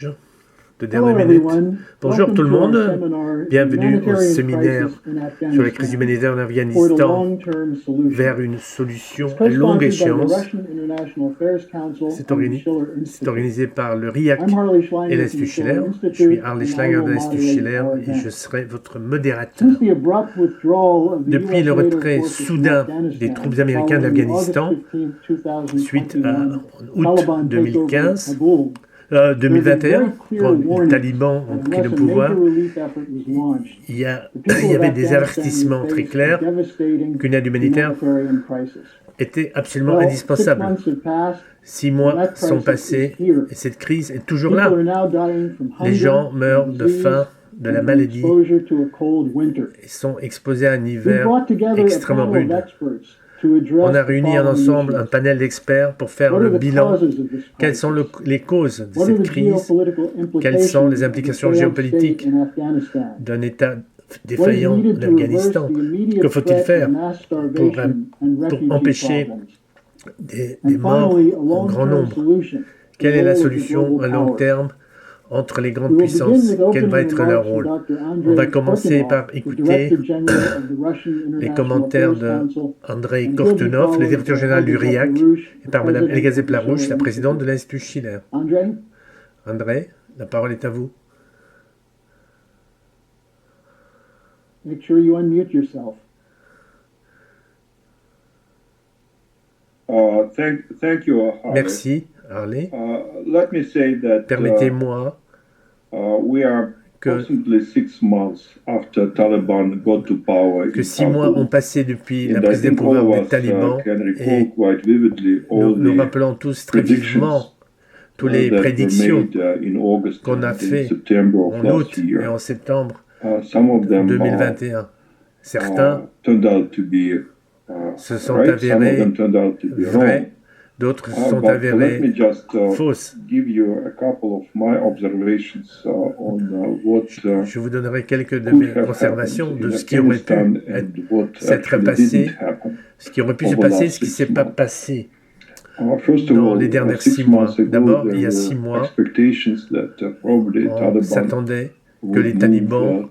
de dernière minute. Bonjour tout le monde, bienvenue au séminaire sur la crise humanitaire en Afghanistan vers une solution à longue échéance. C'est organisé par le RIAC et l'Institut Schiller. Je suis Harley Schlanger de l'Institut Schiller et je serai votre modérateur. Depuis le retrait soudain des troupes américaines d'Afghanistan, suite à août 2021, quand les talibans ont pris le pouvoir, il y avait des avertissements très clairs qu'une aide humanitaire était absolument indispensable. 6 mois sont passés et cette crise est toujours là. Les gens meurent de faim, de la maladie et sont exposés à un hiver extrêmement rude. On a réuni ensemble un panel d'experts pour faire le bilan. Quelles sont les causes de cette crise? Quelles sont les implications géopolitiques d'un État défaillant en Afghanistan? Que faut-il faire pour empêcher des morts en grand nombre? Quelle est la solution à long terme entre les grandes puissances? Quel va être leur rôle? On va commencer par écouter les commentaires d'Andrei Kortunov, le directeur général du RIAC, et par Mme Elga Zepplarouche, la présidente de l'Institut Schiller. Andrei, la parole est à vous. Make sure you unmute yourself. Thank you, Harley. Merci, Harley. Let me say that Permettez-moi we are approximately 6 months after Taliban got to power. Que 6 mois ont passé depuis la prise des pouvoirs des talibans et nous rappelons tous très vivement toutes les prédictions qu'on a faites en août et en septembre 2021. Certains se sont avérés vrais, d'autres se sont avérés fausses. Je vous donnerai quelques de mes observations de ce qui aurait pu s'être passé, ce qui aurait pu se passer, ce qui ne s'est pas passé dans les derniers 6 mois. D'abord, il y a 6 mois, on s'attendait que les talibans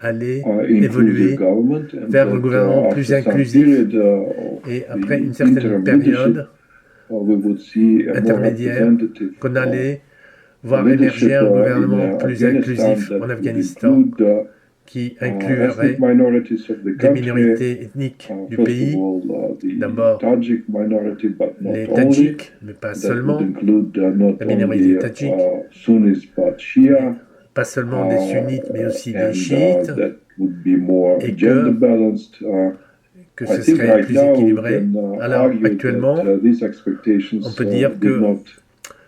allaient évoluer vers un gouvernement plus inclusif et après une certaine période intermédiaire, qu'on allait voir émerger un gouvernement plus inclusif en Afghanistan qui inclurait des minorités ethniques du pays, d'abord les Tadjiks, mais pas seulement, la minorité tadjik, pas seulement des sunnites, mais aussi des chiites, et que ce serait plus équilibré. Alors, actuellement, on peut dire que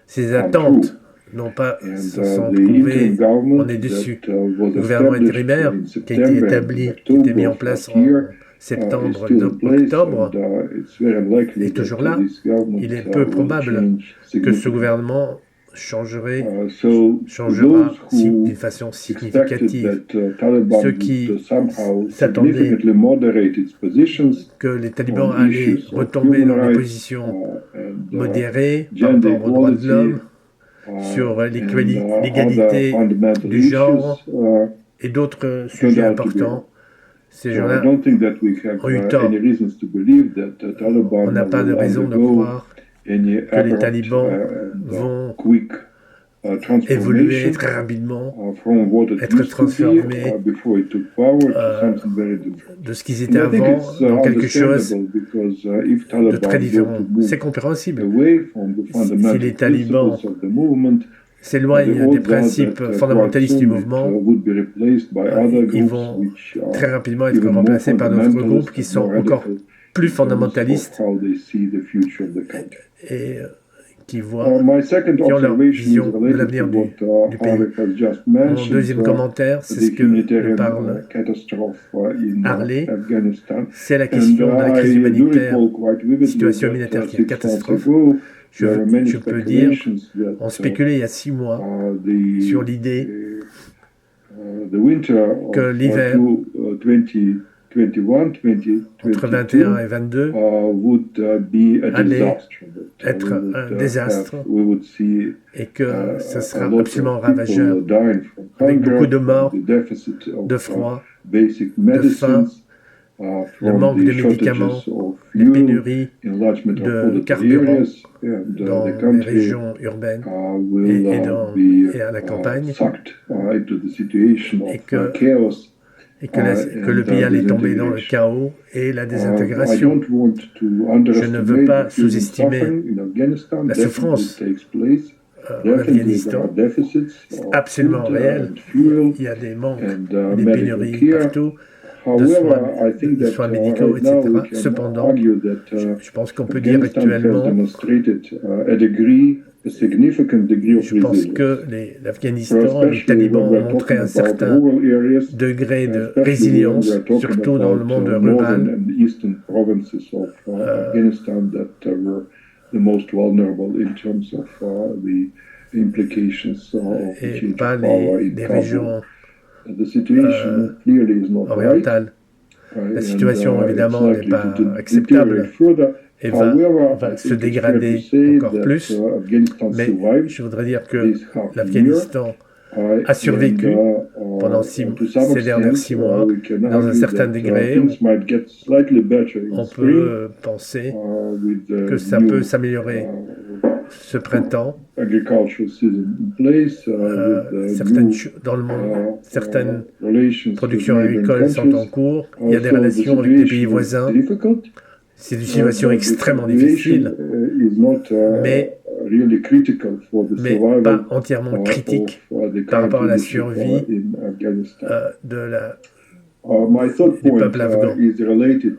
ces attentes se sont trouvées, on est dessus. Le gouvernement intérimaire qui a été établi, qui a été mis en place en septembre, octobre, est toujours là. Il est peu probable que ce gouvernement changera d'une façon significative. Ceux qui s'attendaient que les talibans allaient retomber dans des positions modérées par rapport aux droits de l'homme, sur l'égalité du genre et d'autres sujets importants, ces gens-là ont eu tort. On n'a pas de raison de croire que les talibans vont évoluer très rapidement, être transformés de ce qu'ils étaient avant dans quelque chose de très différent. C'est compréhensible. Si les talibans s'éloignent des principes fondamentalistes du mouvement, ils vont très rapidement être remplacés par d'autres groupes qui sont encore plus fondamentalistes et qui ont leur vision de l'avenir du pays. Mon deuxième commentaire, c'est ce que nous parle Harley, c'est la question de la crise humanitaire, situation humanitaire qui est une catastrophe. Je peux dire, on spéculait il y a 6 mois sur l'idée que l'hiver entre 21 et 22 allait être un désastre et que ce sera absolument ravageur, avec beaucoup de morts, de froid, de faim, le manque de médicaments, les pénuries de carburant dans les régions urbaines et à la campagne, et que le pays allait tomber dans le chaos et la désintégration. Je ne veux pas sous-estimer la souffrance en Afghanistan. C'est absolument réel. Il y a des manques, des pénuries partout, de soins médicaux, etc. Cependant, je pense qu'on peut dire actuellement, je pense que l'Afghanistan, les talibans ont montré un certain degré de résilience, surtout dans le monde rural, et pas les régions orientales. La situation, évidemment, n'est pas acceptable et va se dégrader encore plus. Mais je voudrais dire que l'Afghanistan a survécu pendant ces derniers 6 mois dans un certain degré. On peut penser que ça peut s'améliorer ce printemps. Dans le monde, certaines productions agricoles sont en cours. Il y a des relations avec les pays voisins. C'est une situation extrêmement difficile, mais pas entièrement critique par rapport à la survie du peuple afghan.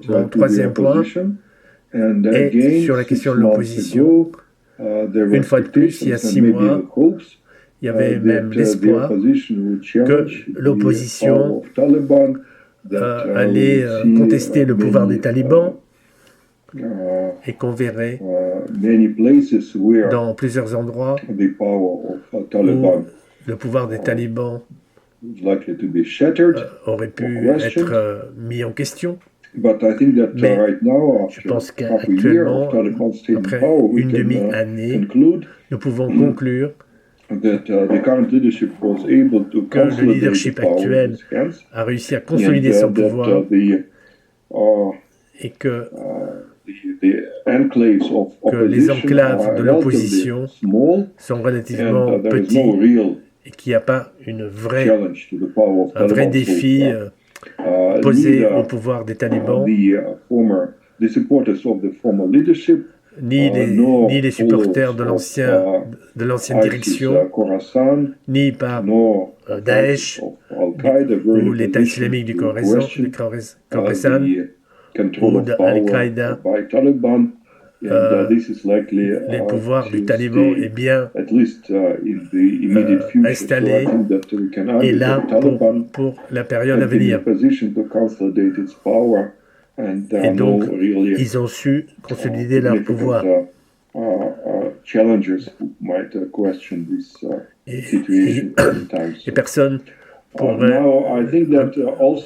Mon troisième point est sur la question de l'opposition. Une fois de plus, il y a 6 mois, il y avait même l'espoir que l'opposition allait contester le pouvoir des talibans et qu'on verrait dans plusieurs endroits où le pouvoir des talibans aurait pu être mis en question. Mais je pense qu'actuellement, après une demi-année, nous pouvons conclure que le leadership actuel a réussi à consolider son pouvoir et que les enclaves de l'opposition sont relativement petits et qu'il n'y a pas un vrai défi posé au pouvoir des talibans, ni les supporters de l'ancienne direction, ni par Daesh ou l'État islamique du Khorasan ou d'Al-Qaïda. Les pouvoirs du Taliban est bien installé et là pour la période à venir. Et donc, ils ont su consolider leur pouvoir. Et personne pourrait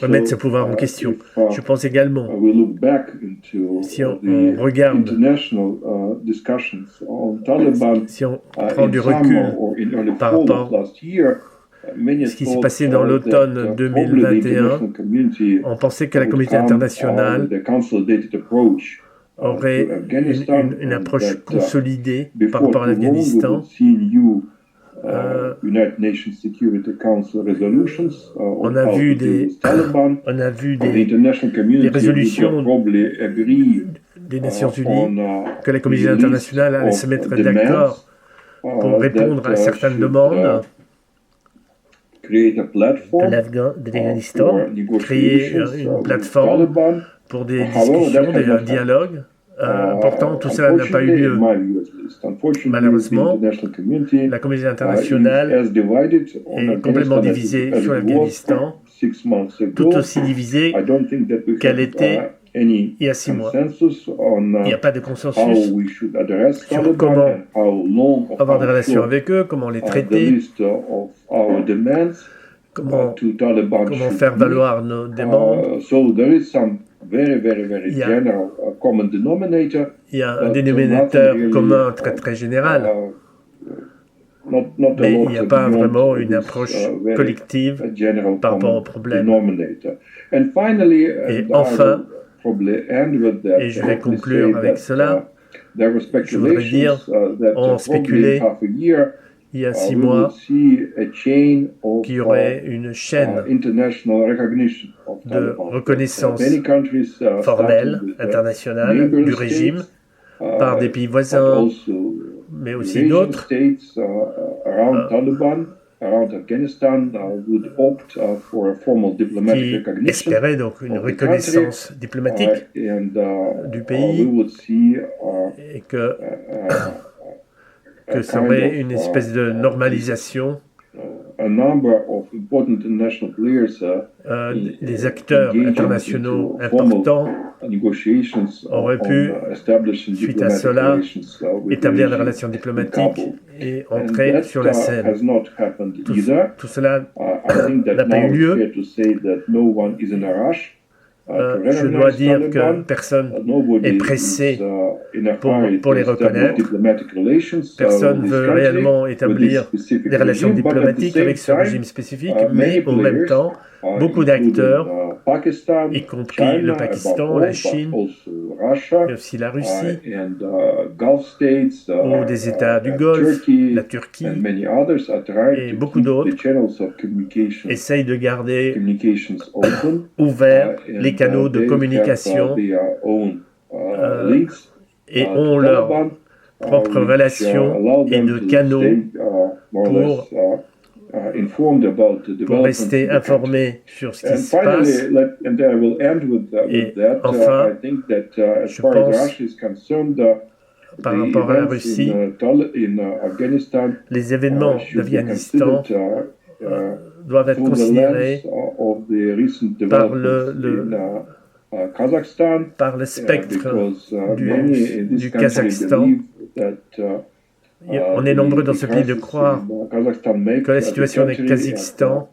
remettre ce pouvoir en question. Je pense également, si on regarde, si on prend du recul par rapport à ce qui s'est passé dans l'automne 2021, on pensait que la communauté internationale aurait une approche consolidée par rapport à l'Afghanistan. On a vu des résolutions des Nations Unies que la communauté internationale allait se mettre d'accord pour répondre à certaines demandes de l'Afghanistan, créer une plateforme pour des discussions, un dialogue. Pourtant, tout cela n'a pas eu lieu. Malheureusement, la communauté internationale est complètement divisée sur l'Afghanistan, tout aussi divisée qu'elle était il y a 6 mois. Il n'y a pas de consensus sur comment avoir des relations avec eux, comment les traiter, comment faire valoir nos demandes. Il y a un dénominateur commun très général, mais il n'y a pas vraiment une approche collective par rapport au problème. Et enfin, et je vais conclure avec cela, je voudrais dire, on spéculait il y a 6 mois qu'il y aurait une chaîne de reconnaissance formelle, internationale, du régime par des pays voisins, mais aussi d'autres, qui espéraient donc une reconnaissance diplomatique du pays et que ça aurait une espèce de normalisation. Les acteurs internationaux importants auraient pu, suite à cela, établir des relations diplomatiques et entrer sur la scène. Tout cela n'a pas eu lieu. Je dois dire que personne n'est pressé pour les reconnaître. Personne ne veut réellement établir des relations diplomatiques avec ce régime spécifique, mais en même temps, beaucoup d'acteurs, y compris le Pakistan, la Chine, mais aussi la Russie, ou des États du Golfe, la Turquie, et beaucoup d'autres, essayent de garder ouverts les canaux de communication et ont leurs propres relations et de canaux pour rester informés sur ce qui se passe. Et enfin, je pense, par rapport à la Russie, les événements d'Afghanistan doivent être considérés par le spectre du Kazakhstan. On est nombreux dans ce pays de croire que la situation du Kazakhstan,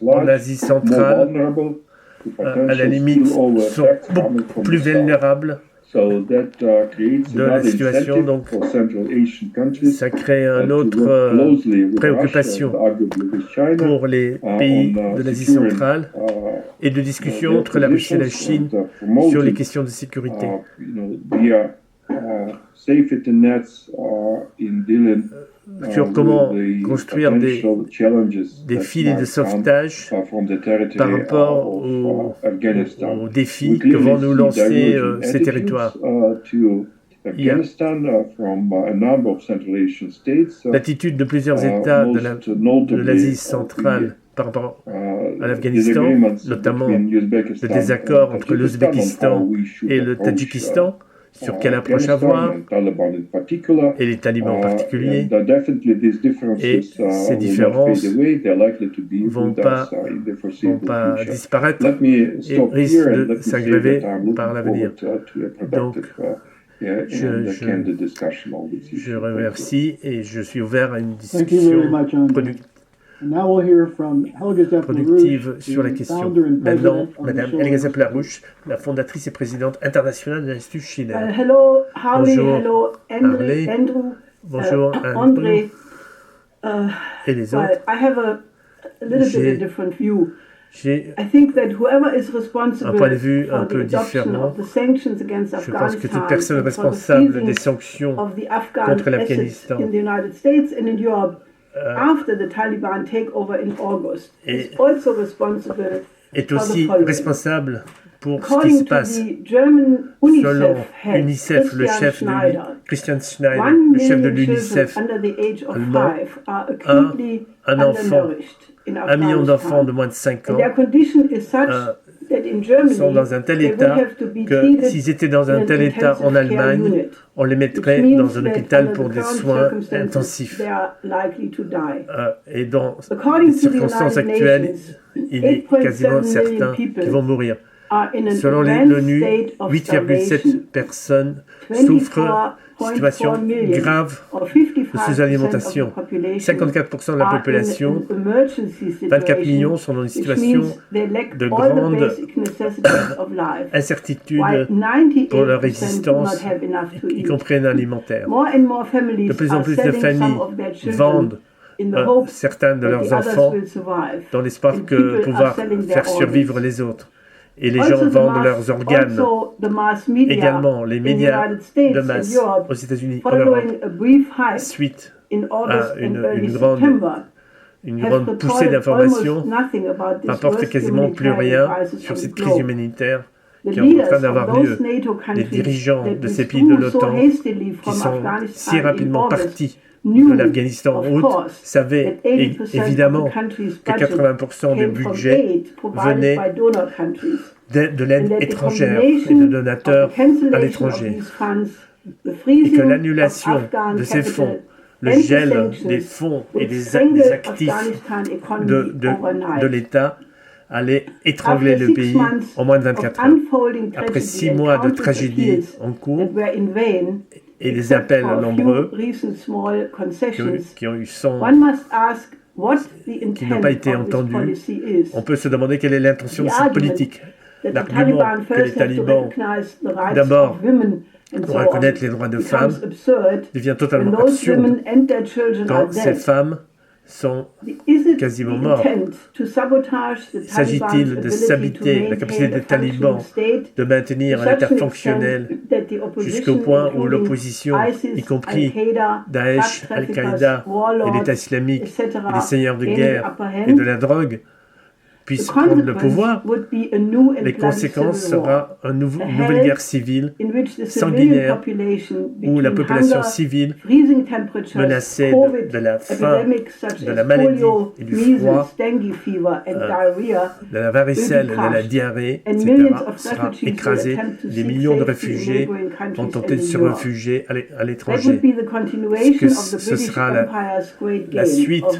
en Asie centrale, à la limite, sont beaucoup plus vulnérables de la situation, donc ça crée une autre préoccupation pour les pays de l'Asie centrale et de discussion entre la Russie et la Chine sur les questions de sécurité. Sur comment construire des filets de sauvetage par rapport aux défis que vont nous lancer ces territoires. Il y a l'attitude de plusieurs États de l'Asie centrale par rapport à l'Afghanistan, notamment le désaccord entre l'Ouzbékistan et le Tadjikistan, sur quelle approche avoir, et les talibans en particulier. Et ces différences ne vont pas disparaître et risquent de s'aggraver par l'avenir. Donc, je remercie et je suis ouvert à une discussion productive sur la question. Maintenant, Madame Helga Zappler-Busch, la fondatrice et présidente internationale de l'Institut Schiller. Bonjour Harley, bonjour Andrew et les autres. J'ai un point de vue un peu différent. Je pense que toute personne responsable des sanctions contre l'Afghanistan est aussi responsable pour ce qui se passe. Selon UNICEF, le chef de Christian Schneider, le chef de l'UNICEF allemand, un million d'enfants de moins de 5 ans sont dans un tel état que s'ils étaient dans un tel état en Allemagne, on les mettrait dans un hôpital pour des soins intensifs. Et dans les circonstances actuelles, il est quasiment certain qu'ils vont mourir. Selon l'ONU, 8,7 personnes souffrent de situations graves de sous-alimentation. 54% de la population, 24 millions, sont dans une situation de grande incertitude pour leur existence, y compris alimentaire. De plus en plus de familles vendent certains de leurs enfants dans l'espoir de pouvoir faire survivre les autres. Et les gens vendent leurs organes. Également, les médias de masse aux États-Unis, en Europe, suite à une grande poussée d'informations, n'apportent quasiment plus rien sur cette crise humanitaire qui est en train d'avoir lieu. Les dirigeants de ces pays de l'OTAN, qui sont si rapidement partis de l'Afghanistan en août, savaient évidemment que 80% du budget venait de l'aide étrangère et de donateurs à l'étranger. Et que l'annulation de ces fonds, le gel des fonds et des actifs de l'État allait étrangler le pays en moins de 24 heures. Après 6 mois de tragédie en cours et des appels nombreux qui ont eu son, qui n'ont pas été entendus, on peut se demander quelle est l'intention de cette politique. L'argument que les talibans, d'abord, pour reconnaître les droits de femmes, devient totalement absurde quand ces femmes sont quasiment mortes. S'agit-il de saboter la capacité des talibans de maintenir un État fonctionnel jusqu'au point où l'opposition, y compris Daesh, Al-Qaïda et l'État islamique et les seigneurs de guerre et de la drogue, puissent prendre le pouvoir? Les conséquences sera une nouvelle guerre civile sanguinaire où la population civile, menacée de la faim, de la maladie et du froid, de la varicelle et de la diarrhée, etc., sera écrasée. Des millions de réfugiés vont tenter de se réfugier à l'étranger. Ce sera la suite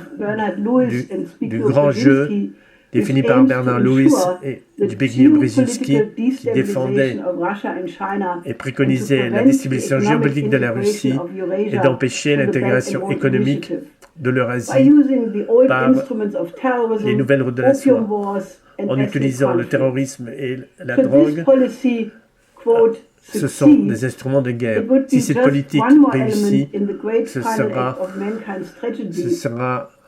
du grand jeu défini par Bernard Lewis et Zbigniew Brzezinski, qui défendait et préconisait la distribution géopolitique de la Russie et d'empêcher l'intégration économique de l'Eurasie par les nouvelles routes de la soie. En utilisant le terrorisme et la drogue, ce sont des instruments de guerre. Si cette politique réussit, ce sera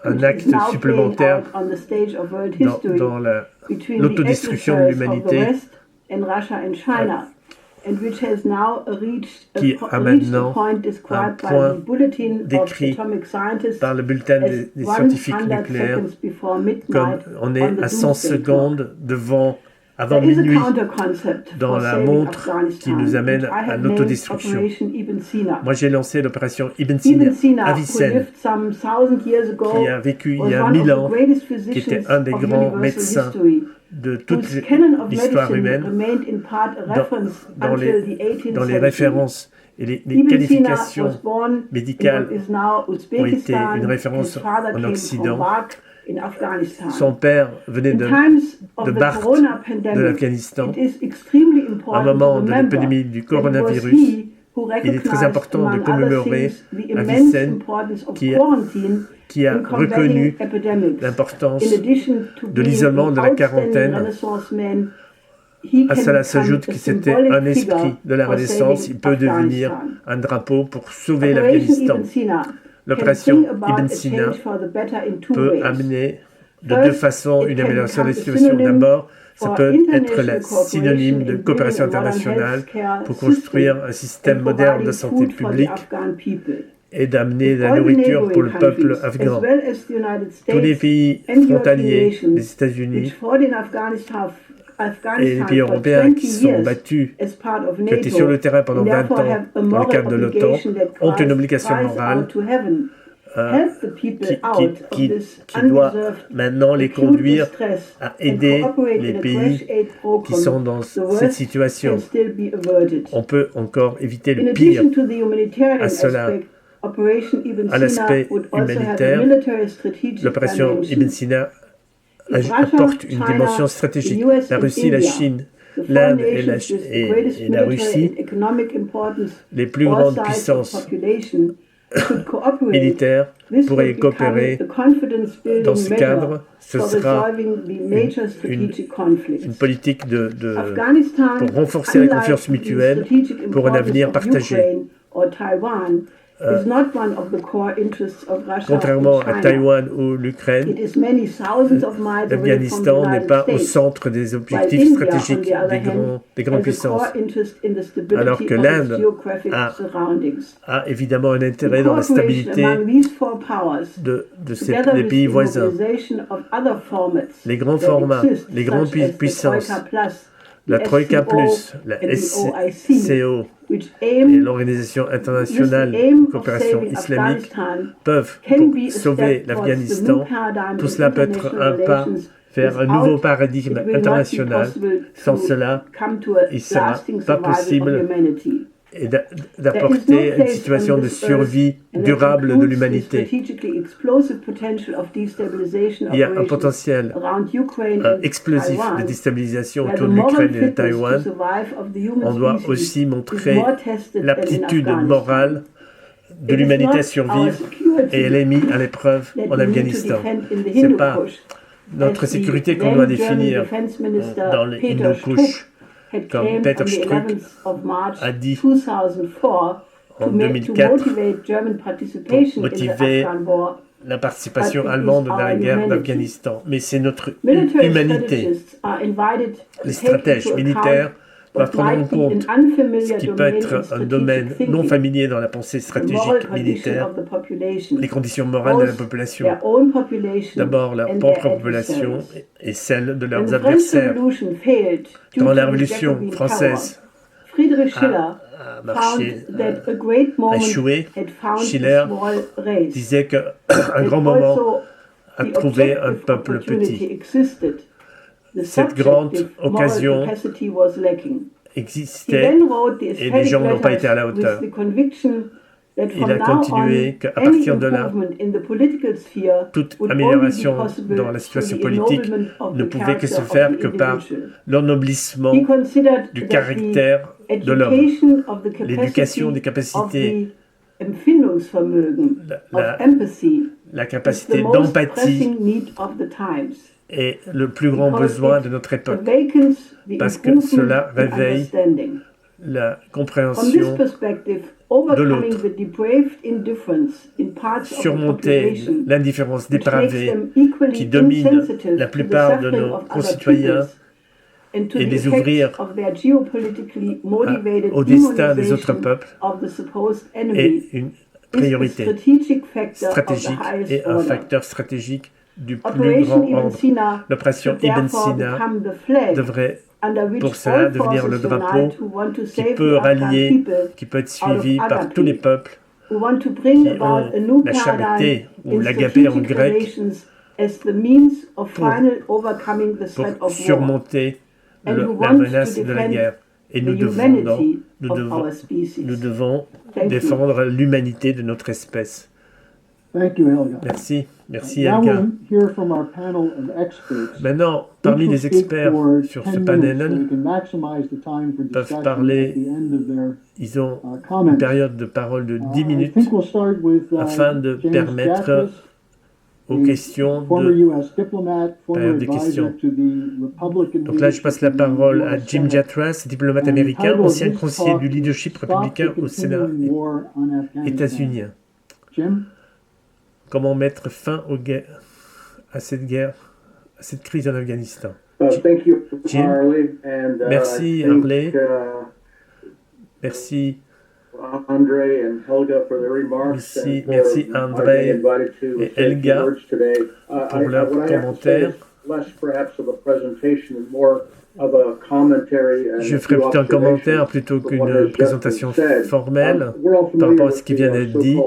un acte supplémentaire dans l'autodestruction de l'humanité qui a maintenant un point décrit par le bulletin des scientifiques nucléaires comme on est à 100 secondes avant minuit, dans la montre qui nous amène à l'autodestruction. Moi, j'ai lancé l'opération Ibn Sina à Vicennes, qui a vécu il y a 1000 ans, qui était un des grands médecins de toute l'histoire humaine, dans les références et les qualifications médicales ont été une référence en Occident. Son père venait de Bart, de l'Afghanistan. À un moment de l'épidémie du coronavirus, il est très important de commémorer à Vicennes qui a reconnu l'importance de l'isolement, de la quarantaine. À cela s'ajoute que c'était un esprit de la Renaissance. Il peut devenir un drapeau pour sauver l'Afghanistan. L'opération Ibn Sina peut amener de deux façons une amélioration de la situation. D'abord, ça peut être le synonyme de coopération internationale pour construire un système moderne de santé publique et d'amener de la nourriture pour le peuple afghan. Tous les pays frontaliers des États-Unis et les pays européens qui sont battus, qui étaient sur le terrain pendant 20 ans dans le cadre de l'OTAN, ont une obligation morale qui doit maintenant les conduire à aider les pays qui sont dans cette situation. On peut encore éviter le pire. À cela, à l'aspect humanitaire, l'opération Ibn Sina apporte une dimension stratégique. La Russie et la Chine l'Inde et la Russie, les plus grandes puissances militaires, pourraient coopérer dans ce cadre. Ce sera une politique pour renforcer la confiance mutuelle pour un avenir partagé. Contrairement à Taïwan ou l'Ukraine, l'Afghanistan n'est pas au centre des objectifs stratégiques des grandes puissances, alors que l'Inde a évidemment un intérêt dans la stabilité des pays voisins. Les grands formats, les grandes puissances, la Troïka Plus, la SCO et l'Organisation internationale de coopération islamique peuvent, pour sauver l'Afghanistan, tout cela peut être un pas vers un nouveau paradigme international. Sans cela, il ne sera pas possible d'apporter une situation de survie durable de l'humanité. Il y a un potentiel explosif de déstabilisation autour de l'Ukraine et de Taïwan. On doit aussi montrer l'aptitude morale de l'humanité à survivre et elle est mise à l'épreuve en Afghanistan. Ce n'est pas notre sécurité qu'on doit définir dans les Hindoukouches, comme Peter Struck a dit en 2004, pour motiver la participation allemande dans la guerre d'Afghanistan. Mais c'est notre humanité. Les stratèges militaires doivent prendre en compte ce qui peut être un domaine non familier dans la pensée stratégique militaire, les conditions morales de la population. D'abord, leur propre population et celle de leurs adversaires. Quand la Révolution française a échoué, Schiller disait qu'un grand moment a trouvé un peuple petit. Cette grande occasion existait et les gens n'ont pas été à la hauteur. Il a continué qu'à partir de là, toute amélioration dans la situation politique ne pouvait que se faire que par l'ennoblissement du caractère de l'homme, l'éducation des capacités, la capacité d'empathie est le plus grand besoin de notre époque, parce que cela réveille la compréhension de l'autre, surmonter l'indifférence dépravée qui domine la plupart de nos concitoyens et les ouvrir au destin des autres peuples est une priorité stratégique et un facteur stratégique du plus grand ordre. L'opération Ibn Sina devrait pour cela devenir le drapeau qui peut rallier, qui peut être suivi par tous les peuples qui ont la charité ou l'agapé en grec pour surmonter la menace de la guerre. Et nous devons défendre l'humanité de notre espèce. Merci. Merci, Helga. Maintenant, parmi les experts sur ce panel, peuvent parler, ils ont une période de parole de 10 minutes afin de permettre aux questions période de questions. Donc là, je passe la parole à Jim Jatras, diplomate américain, ancien conseiller du leadership républicain au Sénat états-unien. Comment mettre fin à cette guerre, à cette crise en Afghanistan. Jim, merci Harley, merci merci André et Helga pour leurs commentaires. Je ferai plutôt un commentaire plutôt qu'une présentation formelle par rapport à ce qui vient d'être dit.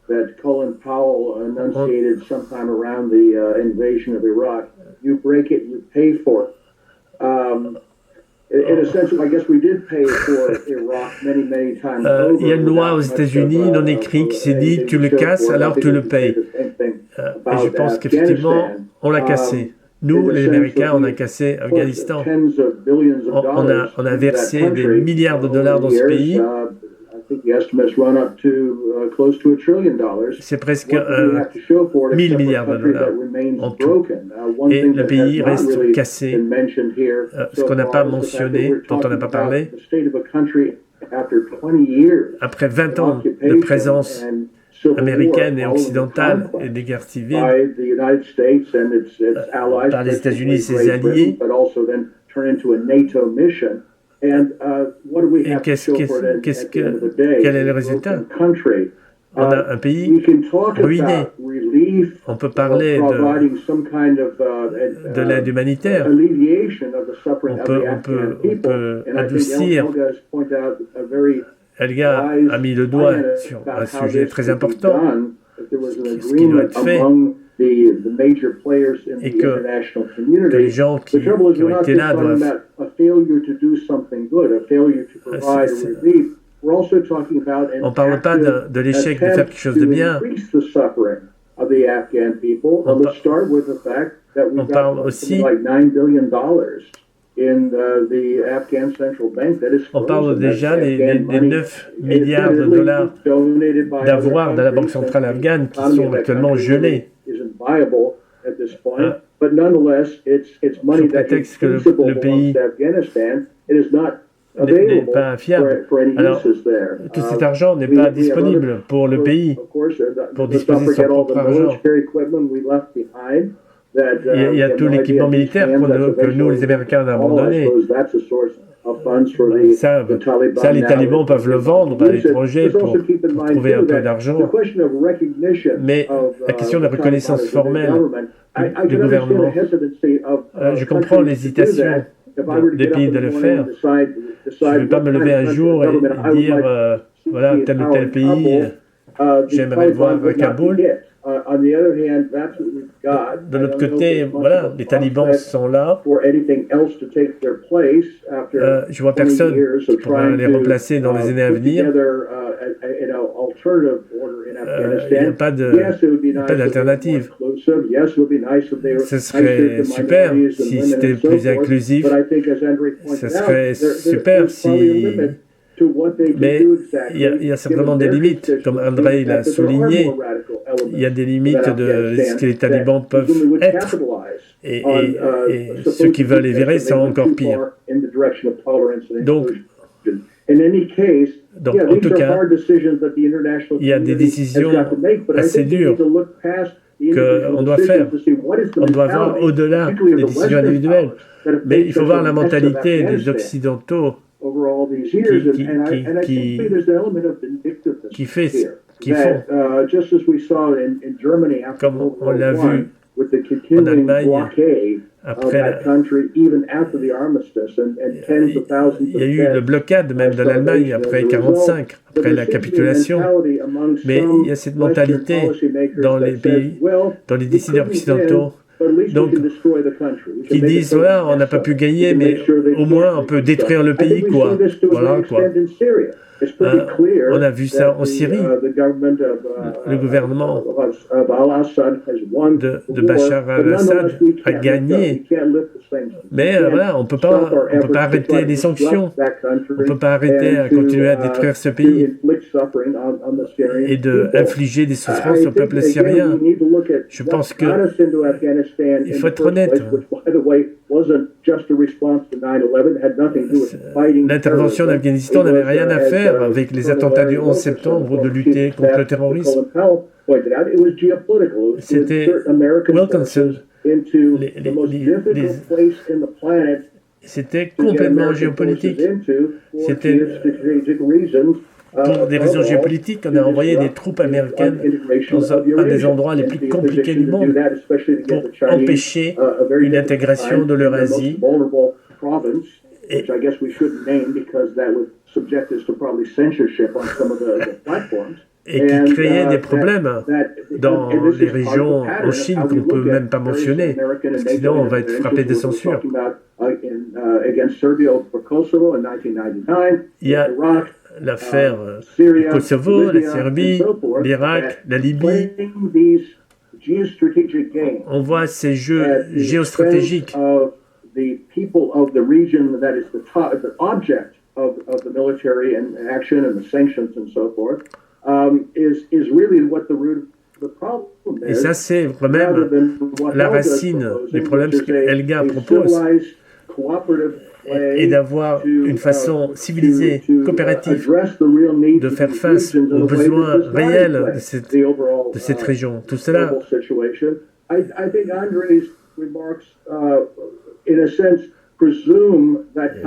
That Colin Powell enunciated sometime around the invasion of Iraq. You break it, you pay for it. In a sense, I guess we did pay for Iraq many times over. Il y a une loi aux États-Unis non écrite qui s'est dit tu le casses alors tu le payes. Et je pense qu'effectivement on l'a cassé. Nous, les Américains, on a cassé Afghanistan. On a versé des milliards de dollars dans ce pays. C'est presque 1000 milliards de dollars en tout. Et le pays reste cassé. Ce qu'on n'a pas mentionné, dont on n'a pas parlé, après 20 ans de présence américaine et occidentale et des guerres civiles par les États-Unis et ses alliés. Et quel est le résultat? On a un pays ruiné. On peut parler de l'aide humanitaire. On peut adoucir. Elga a mis le doigt sur un sujet très important, ce qui doit être fait, et que les gens qui ont été là doivent... On ne parle pas de l'échec de faire quelque chose de bien. On parle aussi... On parle déjà des 9 milliards de dollars d'avoirs de la Banque centrale afghane qui sont actuellement gelés. Sous prétexte que le pays n'est pas fiable. Alors, tout cet argent n'est pas disponible pour le pays, pour disposer de son propre argent. Il y a tout l'équipement militaire que nous, les Américains, avons abandonné. Ça, les talibans peuvent le vendre à l'étranger pour trouver un peu d'argent. Mais la question de la reconnaissance formelle du gouvernement, je comprends l'hésitation des pays de le faire. Je ne vais pas me lever un jour et dire, voilà, tel ou tel pays, j'aimerais voir Kaboul. De l'autre côté, voilà, les talibans sont là. Je vois personne qui pourra les remplacer dans les années à venir. Il n'y a pas d'alternative. Ce serait super si c'était plus inclusif. Ce serait super si... Mais il y a certainement des limites, comme Andrei l'a souligné. Il y a des limites de ce que les talibans peuvent être. Et ceux qui veulent les virer sont encore pires. Donc, en tout cas, il y a des décisions assez dures qu'on doit faire. On doit voir au-delà des décisions individuelles. Mais il faut voir la mentalité des Occidentaux qui font. Comme on l'a vu en Allemagne, après il y a eu le blocade même de l'Allemagne après 1945, après la capitulation. Mais il y a cette mentalité dans les pays, dans les décideurs occidentaux, donc, qui disent, voilà, on n'a pas pu gagner, mais au moins on peut détruire le pays, quoi. Voilà, quoi. On a vu ça en Syrie. Le gouvernement de Bachar al-Assad a gagné. Mais voilà, on ne peut pas arrêter les sanctions. On ne peut pas arrêter à continuer à détruire ce pays et d'infliger des souffrances au peuple syrien. Je pense qu'il faut être honnête. L'intervention d'Afghanistan n'avait rien à faire avec les attentats du 11 septembre ou de lutter contre le terrorisme. C'était Wilkinson. C'était complètement géopolitique. C'était pour des raisons géopolitiques qu'on a envoyé des troupes américaines dans un des endroits les plus compliqués du monde pour empêcher une intégration de l'Eurasie et qui créait des problèmes dans les régions en Chine qu'on ne peut même pas mentionner, parce que sinon on va être frappé de censure. Il y a l'affaire du Kosovo, la Serbie, l'Irak, la Libye. On voit ces jeux géostratégiques the people of the region that is the object of the military and action and the sanctions and so forth is really what the root of the problem is. Et ça, c'est même la racine du problème, ce que Helga propose est d'avoir une façon civilisée, coopérative, de faire face aux besoins réels de cette région. Tout cela,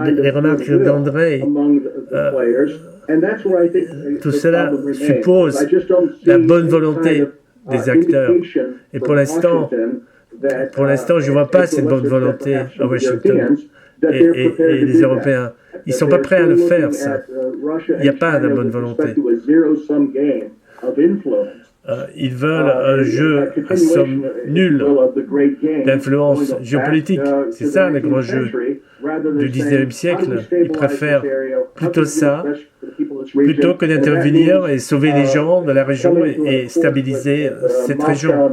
les remarques d'André, tout cela suppose la bonne volonté des acteurs. Et pour l'instant, je ne vois pas cette bonne volonté à Washington et les Européens. Ils ne sont pas prêts à le faire, ça. Il n'y a pas de bonne volonté. Ils veulent un jeu à somme nulle d'influence géopolitique. C'est ça le grand jeu du 19e siècle. Ils préfèrent plutôt ça, plutôt que d'intervenir et sauver les gens de la région et stabiliser cette région.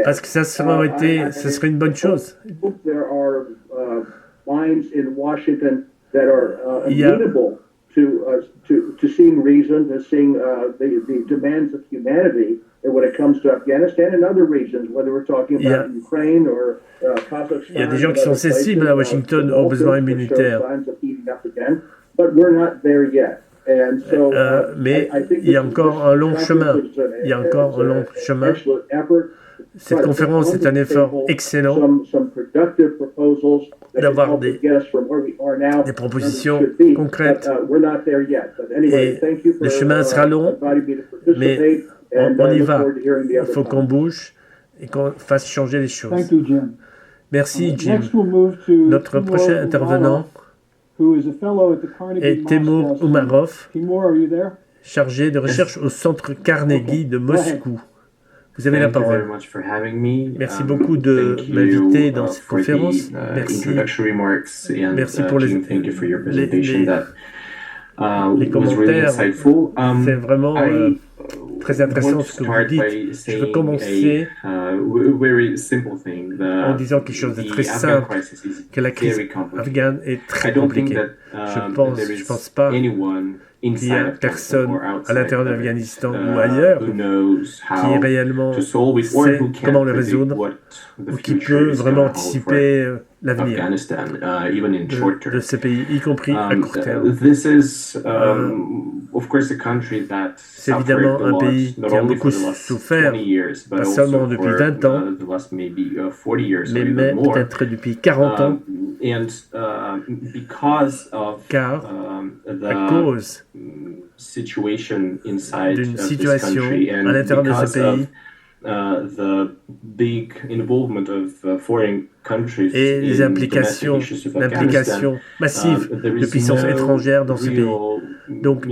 Parce que ça serait une bonne chose. Il y a to seeing reason, to seeing the demands of humanity when it comes to Afghanistan and other regions, whether we're talking about Ukraine or Kazakhstan. Il y a des gens qui sont sensibles à Washington aux besoins humanitaires. But we're not there yet. Mais il y a encore un long chemin. Il y a encore un long chemin. Cette conférence est un effort excellent d'avoir des propositions concrètes. Et le chemin sera long, mais on y va. Il faut qu'on bouge et qu'on fasse changer les choses. Merci, Jim. Notre prochain intervenant est Temur Umarov, chargé de recherche au Centre Carnegie de Moscou. Vous avez la parole. Merci beaucoup de m'inviter dans cette conférence. Merci pour les commentaires. C'est vraiment très intéressant ce que vous dites. Je veux commencer en disant quelque chose de très simple, que la crise afghane est très compliquée. Je pense pas qu'il y a personne à l'intérieur de l'Afghanistan ou ailleurs qui réellement sait comment le résoudre ou qui peut vraiment anticiper l'avenir de ce pays, y compris à court terme. C'est évidemment un pays qui a beaucoup souffert, pas seulement depuis 20 ans, mais même peut-être depuis 40 ans, car à cause d'une situation à l'intérieur de ce pays et l'implication massive de puissances étrangères dans ce pays. Donc,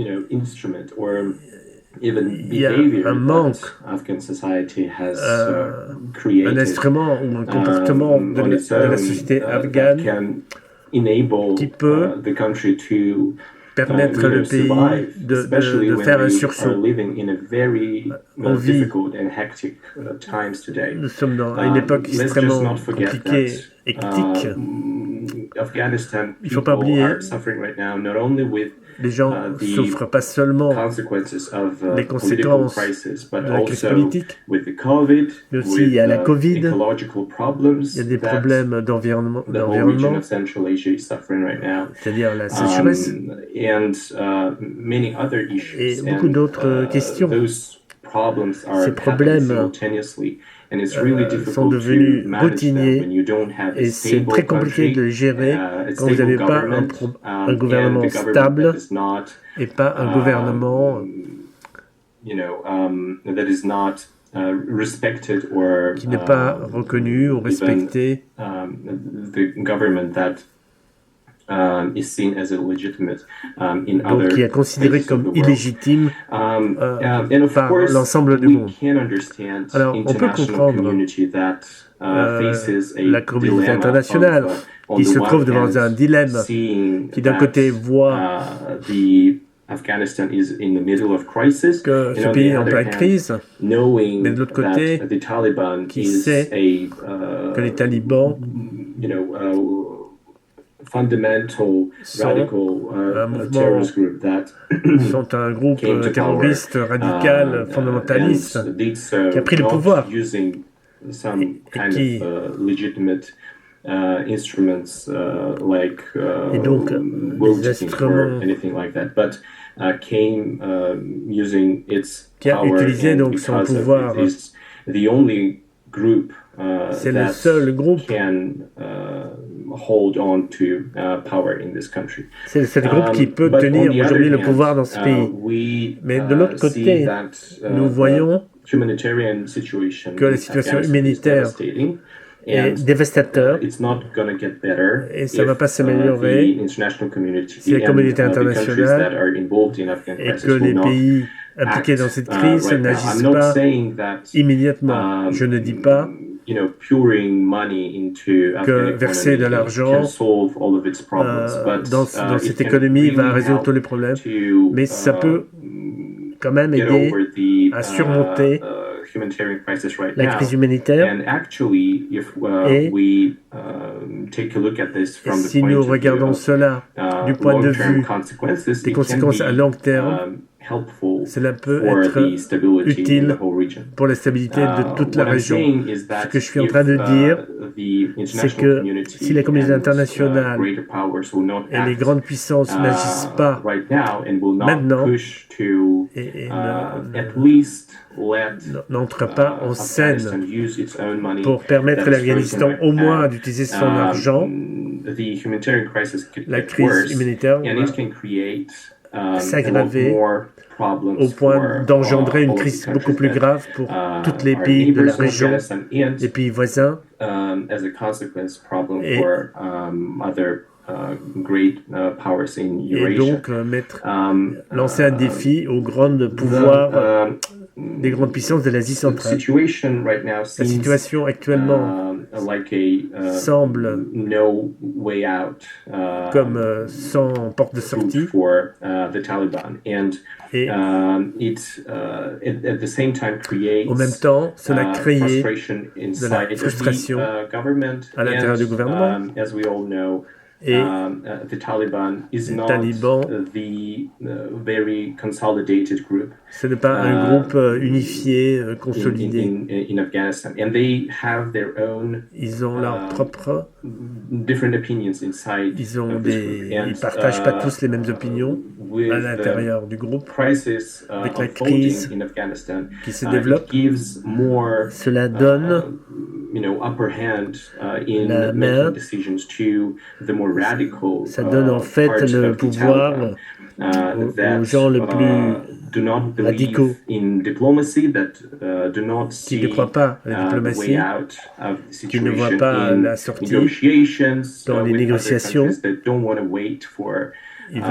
il y a un manque, un instrument ou un comportement de la société afghane qui peut permettre le pays de faire un sursaut. Nous sommes dans une époque extrêmement compliquée, hectique. Il ne faut pas oublier, les gens souffrent pas seulement des conséquences de la crise politique, mais aussi il y a la Covid, il y a des problèmes d'environnement, c'est-à-dire la sécheresse, et beaucoup d'autres questions. Ces problèmes sont devenus routiniers et c'est très compliqué de les gérer quand vous n'avez pas un gouvernement stable et pas un gouvernement qui n'est pas reconnu ou respecté. Donc qui est considéré comme illégitime par l'ensemble du monde. Alors on peut comprendre la communauté internationale qui se trouve devant un dilemme, qui d'un côté voit Afghanistan is in the middle of crisis. Que ce pays est en pleine crise, mais de l'autre côté, qui sait que les talibans fundamental radical terrorist group that sont un groupe terroriste radical fondamentaliste qui a pris le pouvoir using some et kind qui of legitimate instruments like et donc voting des or instruments anything like that, but came using its qui a power utilisé and donc son because of pouvoir. it is the only group C'est le that seul groupe, can hold on to power in this country. c'est le seul groupe qui peut But tenir on the aujourd'hui other le hand, pouvoir dans ce pays. we, Mais de l'autre see côté, that, nous voyons humanitarian situation que la in situation Afghanistan is humanitaire devastating, est and dévastateur it's not going to get better et ça ne va if, pas s'améliorer the international community si la and, communauté the countries internationale that are involved in Afghan et crisis que will les not pays impliqués dans cette crise right now. n'agissent I'm not pas saying that immédiatement. Je ne dis pas pouring money into que verser de l'argent dans cette économie va résoudre tous les problèmes, mais ça peut quand même aider à surmonter la crise humanitaire. Et si nous regardons cela du point de vue des conséquences à long terme, cela peut être utile pour la stabilité de toute la région. Ce que je suis en train de dire, c'est que si la communauté internationale et les grandes puissances n'agissent pas maintenant et n'entrent pas en scène pour permettre à l'Afghanistan au moins d'utiliser son argent, la crise humanitaire va s'aggraver au point d'engendrer une crise beaucoup plus grave pour tous les pays de la région, les pays voisins, et donc lancer un défi aux grands pouvoirs des grandes puissances de l'Asie centrale. La situation actuellement semble comme sans porte de sortie. Et au même temps, cela a créé de la frustration à l'intérieur du gouvernement. Et les talibans, ce n'est pas un groupe unifié, consolidé. Ils ont leur propre... Ils partagent pas tous les mêmes opinions à l'intérieur du groupe. Avec la crise qui se développe, cela donne la main, ça donne en fait le pouvoir aux gens les plus radicaux qui ne croient pas à la diplomatie, qui ne voient pas la sortie dans les négociations. Ils ne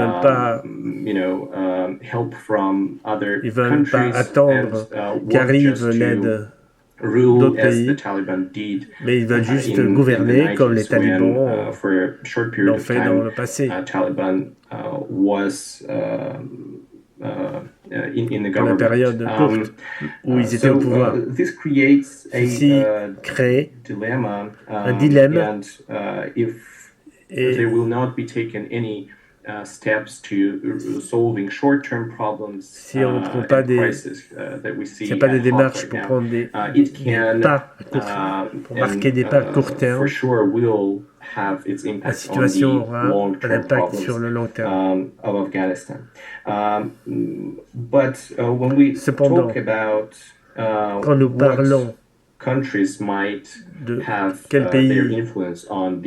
veulent pas attendre qu'arrive l'aide d'autres pays, mais ils veulent juste gouverner comme les talibans l'ont fait dans le passé. Pour la période courte où ils étaient au pouvoir. Ceci crée un dilemme et si on ne prend pas s'il n'y a pas de démarche pour prendre des pas pour marquer des pas à court terme, la situation aura un impact sur le long terme. Cependant, quand nous parlons de quel pays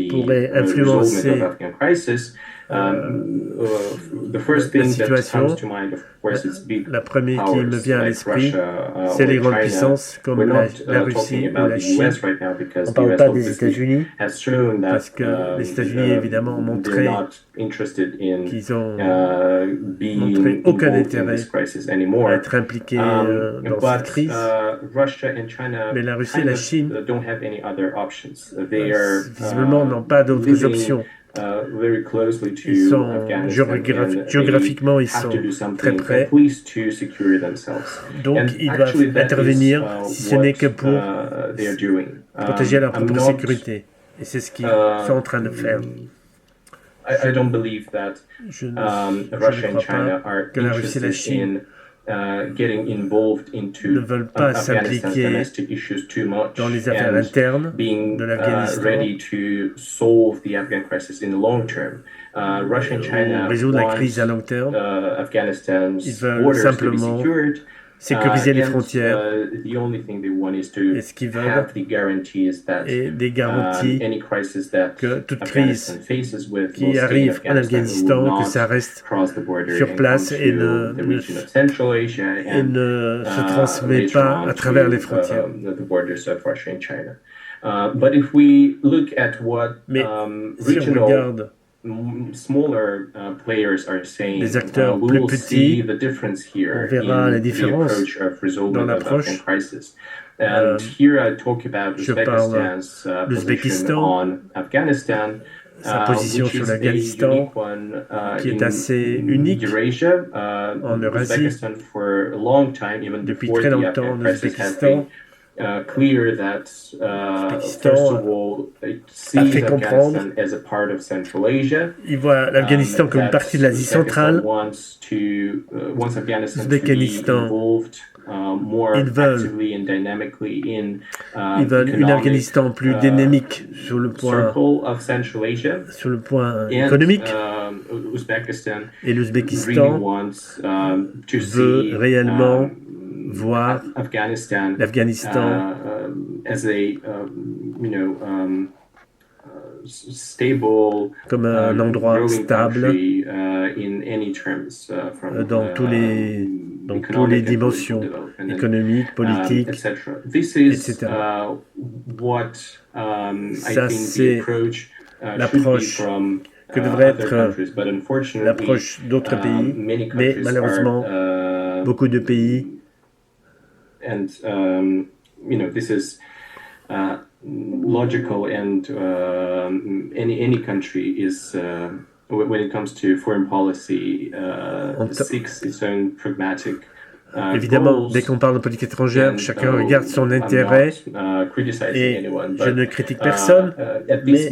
pourrait influencer la situation, la première qui me vient à l'esprit, c'est les grandes puissances comme la Russie ou la Chine. On ne parle pas des États-Unis, parce que les États-Unis évidemment ont montré qu'ils ont montré aucun intérêt à être impliqués dans cette crise. Mais la Russie et la Chine, visiblement, n'ont pas d'autres options. very closely to Ils sont Afghanistan, géographiquement, ils sont très près. Donc, ils doivent intervenir, si ce n'est que pour protéger leur propre sécurité. Et c'est ce qu'ils sont en train de faire. I don't believe that Russia and China are interested in getting involved into ne veulent pas s'impliquer domestic issues too much dans les affaires internes being de l'Afghanistan. Ready to solve the Afghan crisis in the long term. Russia and China résoudre la crise à long terme. Afghanistan's Ils veulent borders simplement to be secured. Sécuriser les frontières. The only thing they want is to Et ce qu'ils veulent have the guarantees that et des garanties any crisis that que toute Afghanistan crise faces with qui arrive en Afghanistan, que ça reste sur place et ne se transmet pas à travers les frontières. Mais si on regarde smaller players are saying, les acteurs we plus will see petits, the difference here on verra la in the différence approach of resolving dans the Afghan l'approche. crisis. And here I talk about Je parle Uzbekistan's position l'Ouzbékistan, on Afghanistan, sa position sur l'Afghanistan, qui est assez unique en Eurasie. Depuis très longtemps, en Ouzbékistan, a fait comprendre il voit l'Afghanistan comme une partie de l'Asie centrale. L'Ouzbékistan, ils veulent une Afghanistan plus dynamique sur le point économique. Et l'Ouzbékistan veut réellement voir l'Afghanistan comme un endroit stable dans toutes les dimensions économiques, politiques, etc. Ça, c'est l'approche que devrait être l'approche d'autres pays, mais malheureusement, beaucoup de pays this is logical, and any country is when it comes to foreign policy seeks its own pragmatic évidemment, dès qu'on parle de politique étrangère, chacun regarde son intérêt et je ne critique personne, mais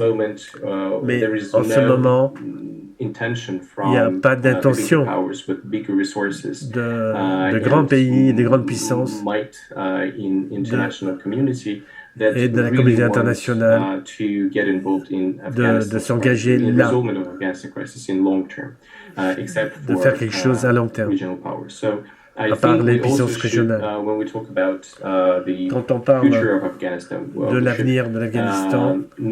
en ce moment, il n'y a pas d'intention de grands pays, de grandes puissances et de la communauté internationale de s'engager là, de faire quelque chose à long terme, à part les puissances régionales. Quand on parle de l'avenir de l'Afghanistan, il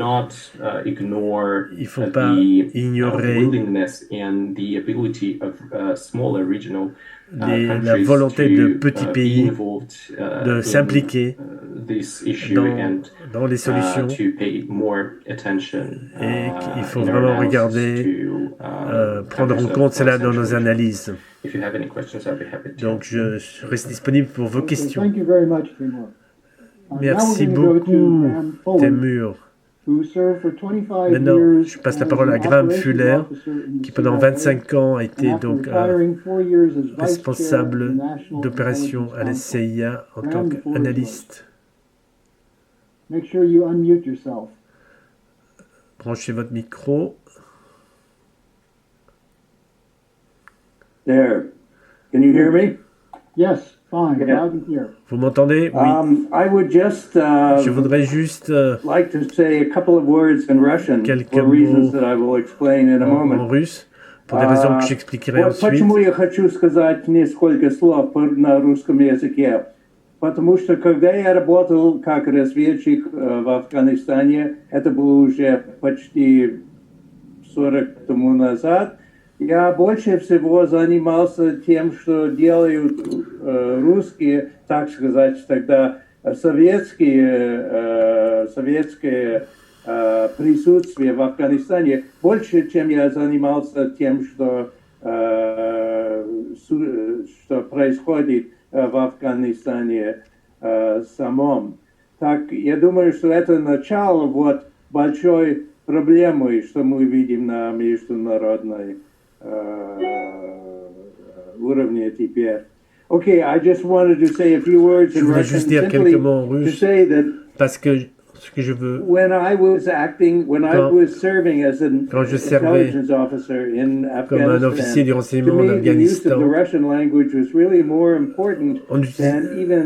ne faut pas ignorer la volonté de petits pays de s'impliquer dans les solutions, et qu'il faut vraiment regarder, prendre en compte cela dans nos analyses. Donc je reste disponible pour vos questions. Merci beaucoup, Temur. Maintenant, je passe la parole à Graham Fuller, qui pendant 25 ans a été donc responsable d'opérations à la CIA en tant qu'analyste. Branchez votre micro. There. Can you hear me? Yes, fine, loud and clear. Vous m'entendez? Oui. I would just Je voudrais juste like to say a couple of words in Russian quelques for reasons mots that I will explain in a en moment. russe, pour des raisons que j'expliquerai Вот ensuite. почему я хочу сказать несколько слов на русском языке. Потому что когда я работал как разведчик в Афганистане, это было уже почти 40 тому назад, я больше всего занимался тем, что делают русские, так сказать, тогда советское присутствие в Афганистане, больше, чем я занимался тем, что происходит в Афганистане самом. Так, я думаю, что это начало вот большой проблемой, что мы видим на международной уровне теперь. Okay, I just wanted to say a few words in Russian simply to say that parce que ce que je veux when I was serving as an intelligence officer in Afghanistan, comme un officier du renseignement en Afghanistan,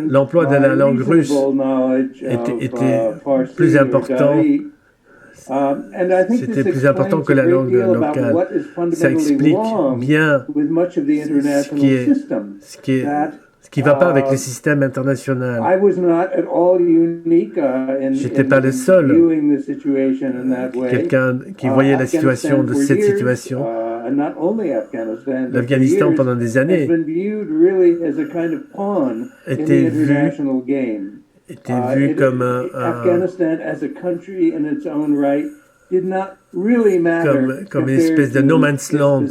l'emploi de la langue russe était plus important. C'était plus important que la langue locale. Ça explique bien ce qui ne va pas avec le système international. Je n'étais pas le seul, quelqu'un qui voyait la situation de cette situation. L'Afghanistan, pendant des années, était vu comme comme une espèce de no man's land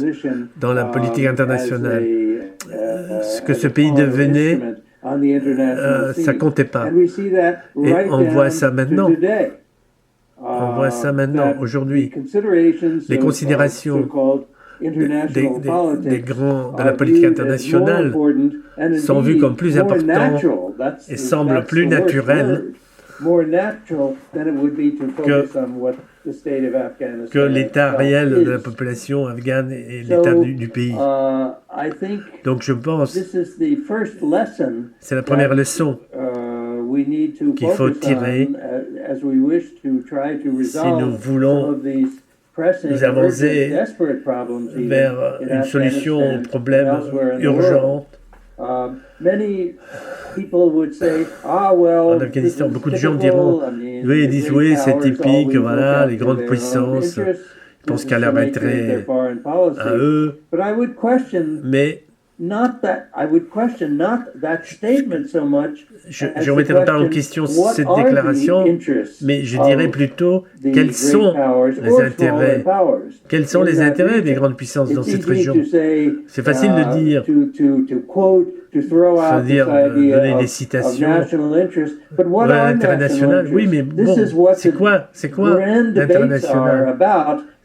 dans la politique internationale. Ce que ce pays devenait, ça ne comptait pas. Et on voit ça maintenant. On voit ça maintenant, aujourd'hui. Les considérations des grands de la politique internationale sont vues comme plus importantes et semblent plus naturelles que l'état réel de la population afghane et l'état du pays. Donc je pense que c'est la première leçon qu'il faut tirer si nous voulons nous avancer vers une solution aux problèmes urgents. En Afghanistan, beaucoup de gens diront, oui, ils disent, oui, c'est typique, voilà, les grandes puissances, ils pensent qu'à leur intérêt à eux, mais je ne mettrai pas en question cette déclaration, mais je dirais plutôt quels sont les intérêts des grandes puissances dans cette région. C'est facile de dire, donner des citations. L'intérêt national, oui, mais bon, c'est quoi l'international?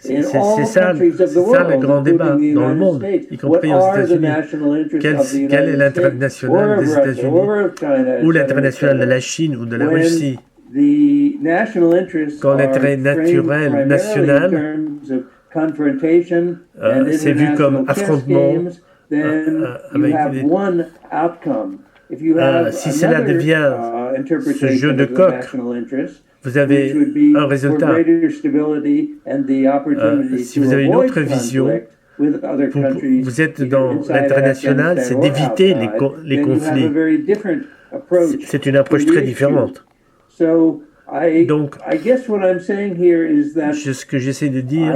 C'est ça le grand débat dans le monde, y compris aux États-Unis. Quel est l'intérêt national des États-Unis ou l'international de la Chine ou de la Russie? Quand l'intérêt naturel national, c'est vu comme affrontement avec si cela devient ce jeu de coq, vous avez un résultat. Si vous avez une autre vision, vous êtes dans l'international, c'est d'éviter les conflits. C'est une approche très différente. Donc, ce que j'essaie de dire,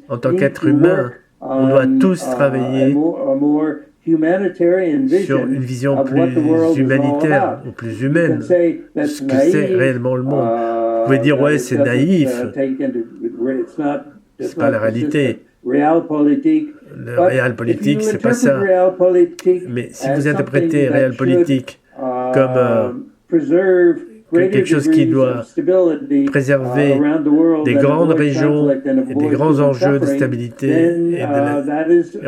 en tant qu'être humain, on doit tous travailler sur une vision plus humanitaire ou plus humaine, ce que c'est réellement le monde. Vous pouvez dire, ouais, c'est naïf, c'est pas la réalité. Le réel politique, c'est pas ça. Mais si vous interprétez réel politique comme quelque chose qui doit préserver des grandes régions et des grands enjeux de stabilité et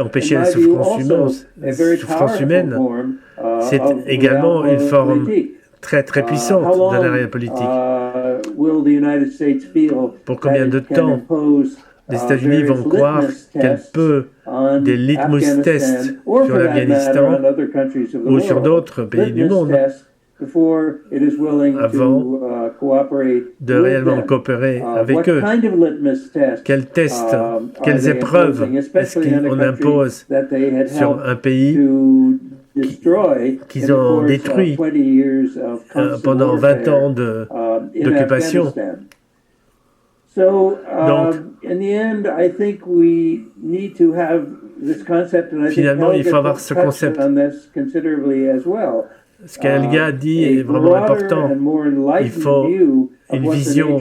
empêcher la souffrance humaine, c'est également une forme très très puissante de la réelle politique. Pour combien de temps les États-Unis vont croire qu'elle peut des litmus tests sur l'Afghanistan ou sur d'autres pays du monde avant de réellement coopérer avec eux? Quels tests, quelles épreuves est-ce qu'on impose sur un pays qu'ils ont détruit pendant 20 ans d'occupation? Donc, finalement, il faut avoir ce concept. Ce qu'Elga dit est vraiment important. Il faut une vision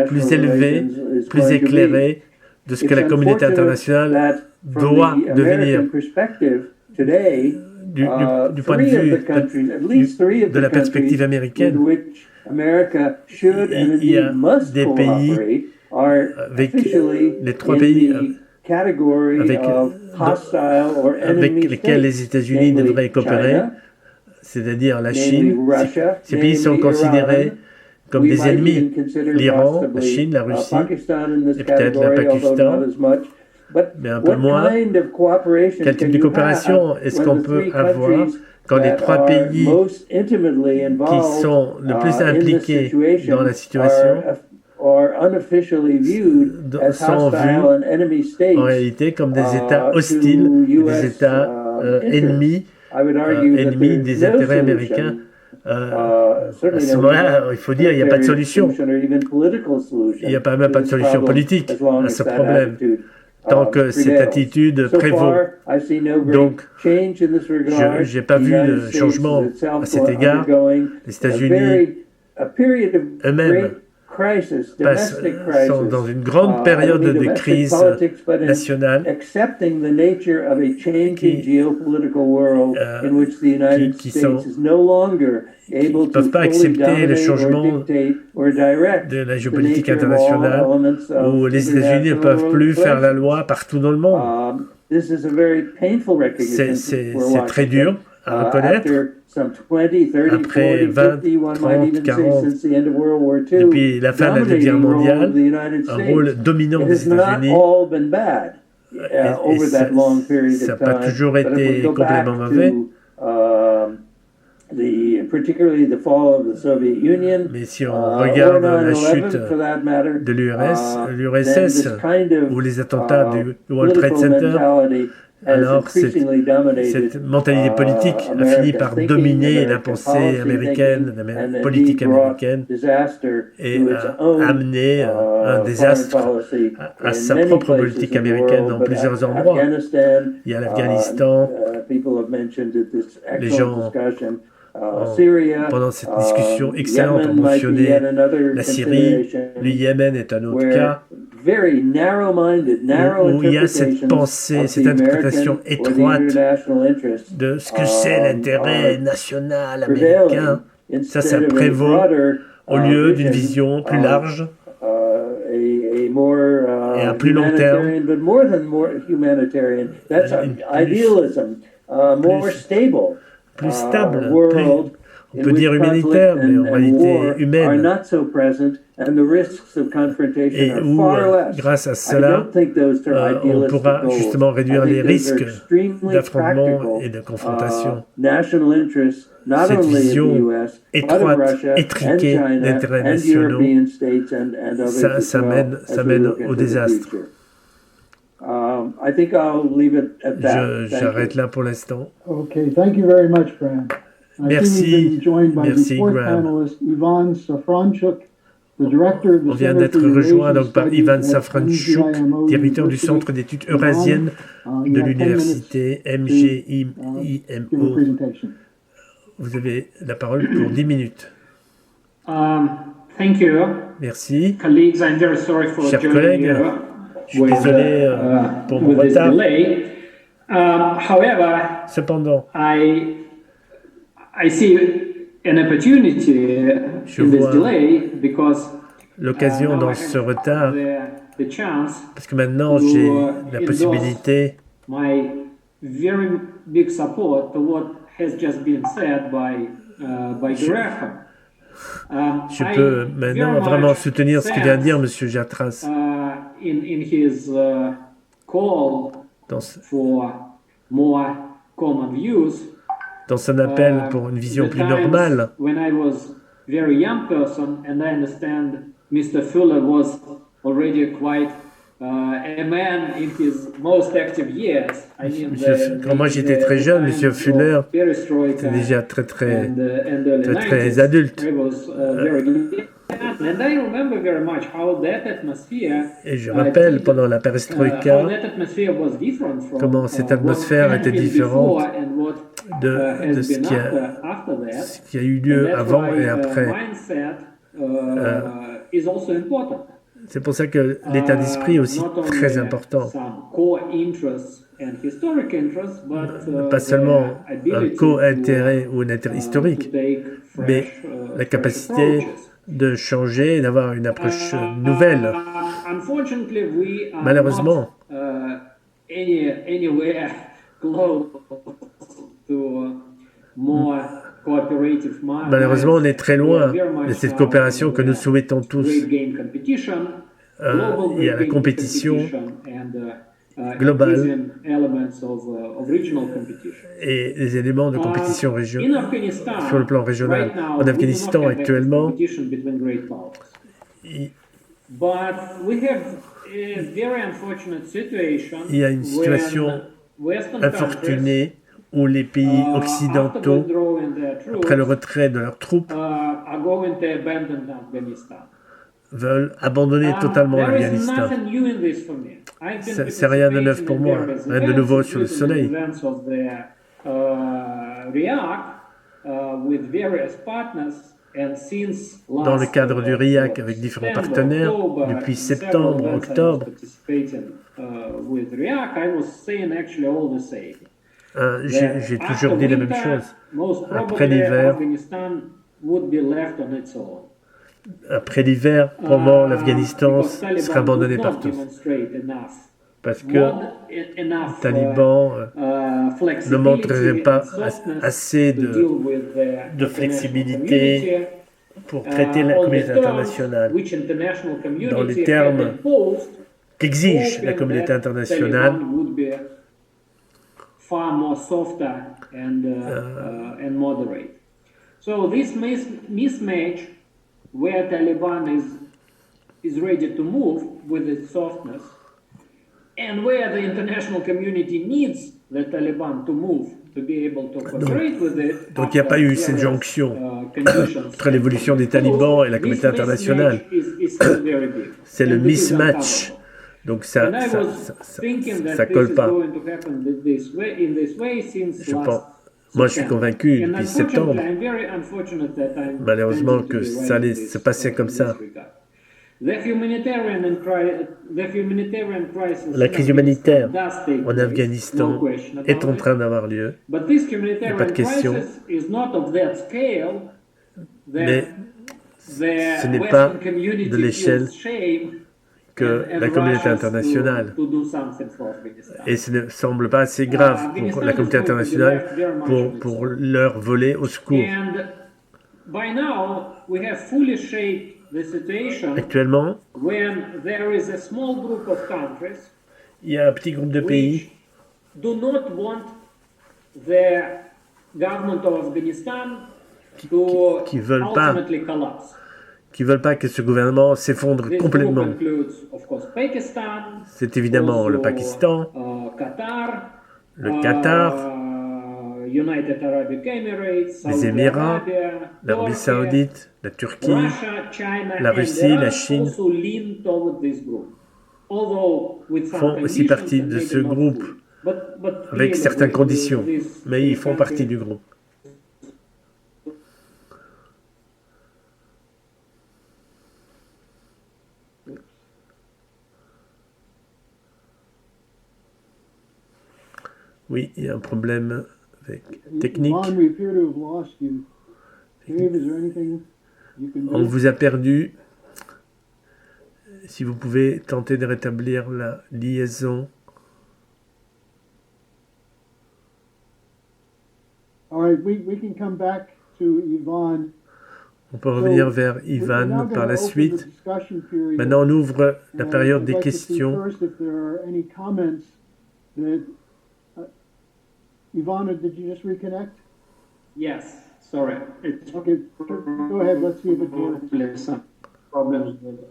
plus élevée, plus éclairée de ce que la communauté internationale doit devenir. du point de vue de la perspective américaine, il y a des pays, avec les 3 pays avec lesquels les États-Unis devraient coopérer, c'est-à-dire la Chine. Ces pays sont considérés comme des ennemis. L'Iran, la Chine, la Russie, et peut-être le Pakistan, mais un peu moins. Quel type de coopération est-ce qu'on peut avoir quand les 3 pays qui sont le plus impliqués dans la situation sont vus en réalité comme des États hostiles, des États ennemis des intérêts américains. À ce moment-là, il faut dire qu'il n'y a pas de solution. Il n'y a même pas de solution politique à ce problème, tant que cette attitude prévaut. Donc, je n'ai pas vu de changement à cet égard. Les États-Unis eux-mêmes sont dans une grande période de crise nationale qui ne peuvent pas accepter le changement de la géopolitique internationale où les États-Unis ne peuvent plus faire la loi partout dans le monde. C'est très dur à reconnaître. Après 20, 30, 40, depuis la fin de la Deuxième Guerre mondiale, un rôle dominant des États-Unis, et ça n'a pas toujours été complètement mauvais. Mais si on regarde la chute de l'URSS ou les attentats du World Trade Center, alors cette mentalité politique a fini par dominer la pensée américaine, la politique américaine, et a amené un désastre à sa propre politique américaine dans plusieurs endroits. Il y a l'Afghanistan, les gens pendant cette discussion excellente ont mentionné la Syrie, le Yémen est un autre cas, où il y a cette pensée, cette interprétation étroite de ce que c'est l'intérêt national américain. Ça prévaut au lieu d'une vision plus large et à plus long terme, plus stable, on peut dire humanitaire, mais en réalité humaine, et où, grâce à cela, on pourra justement réduire les risques d'affrontement et de confrontation. Cette vision étroite, étriquée d'intérêts nationaux, ça mène au désastre. J'arrête là pour l'instant. Okay, thank you very much, Graham. Merci, Graham. On vient d'être rejoint donc par Ivan Safranchuk, directeur du Centre d'études eurasiennes de l'université MGIMO. Vous avez la parole pour 10 minutes. Thank you. Merci. Colleagues, I'm very sorry for Chers collègues, je suis désolé pour mon retard. However, Cependant, I see an opportunity in this delay because l'occasion dans ce retard, parce que maintenant j'ai la possibilité my very big support to what has just been said by Graham. Je peux maintenant vraiment soutenir ce que vient de dire M. Jatras In his call for more common views. Dans son appel pour une vision plus normale. When I was very young person, and I understand Mr. Fuller was already quite a man in his most active years. Quand moi j'étais très jeune, M. Fuller était déjà très adulte. Et je rappelle pendant la perestroïka comment cette atmosphère était différente de ce qui a eu lieu avant et après. C'est pour ça que l'état d'esprit est aussi très important. Pas seulement un co-intérêt ou un intérêt historique, mais la capacité de changer et d'avoir une approche nouvelle. Malheureusement, on est très loin de cette coopération que nous souhaitons tous. Il y a la compétition globale et les éléments de compétition sur le plan régional. En Afghanistan, actuellement, il y a une situation infortunée où les pays occidentaux, après le retrait de leurs troupes, veulent abandonner totalement l'Afghanistan. C'est rien de neuf pour moi, rien de nouveau sur le soleil. Dans le cadre du RIAC avec différents partenaires, depuis septembre, octobre, j'ai toujours dit la même chose. Après l'hiver, probablement l'Afghanistan sera abandonné par tous. Parce que les talibans ne montreraient pas assez de flexibilité pour traiter la communauté internationale dans les termes qu'exige la communauté internationale. Far more softer and moderate. So this mismatch, where Taliban is ready to move with its softness, and where the international community needs the Taliban to move to be able to cooperate with it. Donc il n'y a pas eu cette jonction entre l'évolution des talibans et la communauté internationale. C'est le mismatch. Donc ça colle pas. Moi, je suis convaincu depuis septembre, malheureusement, que ça allait se passer comme ça. La crise humanitaire en Afghanistan est en train d'avoir lieu. Il n'y a pas de question. Mais ce n'est pas de l'échelle que la communauté internationale. Et ce ne semble pas assez grave pour la communauté internationale pour leur voler au secours. Actuellement, il y a un petit groupe de pays qui veulent pas que ce gouvernement s'effondre complètement. C'est évidemment le Pakistan, le Qatar, les Émirats, l'Arabie Saoudite, la Turquie, la Russie, la Chine font aussi partie de ce groupe avec certaines conditions, mais ils font partie du groupe. Oui, il y a un problème technique. On vous a perdu. Si vous pouvez tenter de rétablir la liaison. On peut revenir vers Ivan par la suite. Maintenant, on ouvre la période des questions. Ivana, did you just reconnect? Yes, sorry. Okay, go ahead. Let's see if it works. Some problems with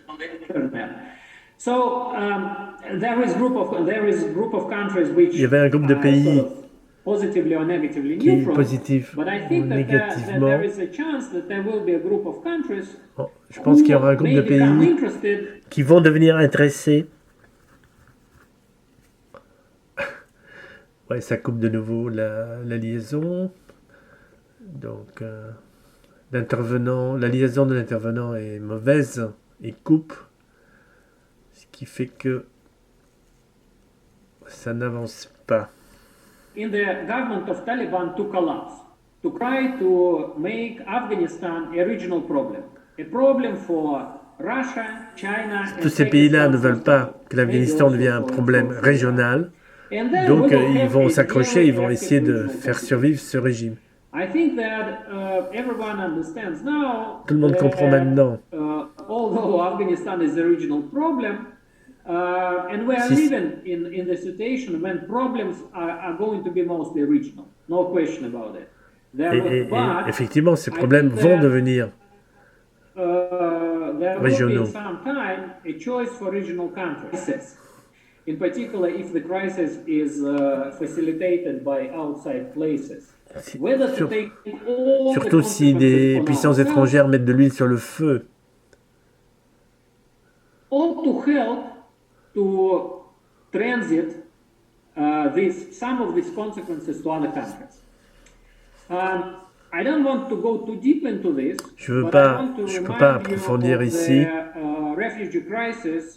on the internet. So there is group of countries which il y avait un groupe de pays positively or negatively qui est neutral, positif but I ou think négativement. that there is a chance that there will be a group of countries Je pense qu'il y aura un groupe de pays qui vont devenir intéressés. Ouais, ça coupe de nouveau la liaison. Donc, l'intervenant, la liaison de l'intervenant est mauvaise, il coupe, ce qui fait que ça n'avance pas. In the government of Taliban to collapse, to try to make Afghanistan a regional problem, a problem for Russia, China. Tous ces pays-là ne veulent pas que l'Afghanistan devienne un problème régional, donc ils vont s'accrocher, ils vont essayer de faire survivre ce régime. I think that everyone understands now. Tout le monde comprend maintenant. Although Afghanistan is a regional problem, and we are living in the situation when problems are going to be mostly regional. No question about it. Et effectivement, ces problèmes vont devenir régionaux. Sometime a choice for regional countries. In particular, if the crisis is facilitated by outside places. Surtout si des puissances étrangères mettent de l'huile sur le feu. Or to help to transit some of these consequences to other countries. I don't want to go too deep into this. Je ne peux pas approfondir ici,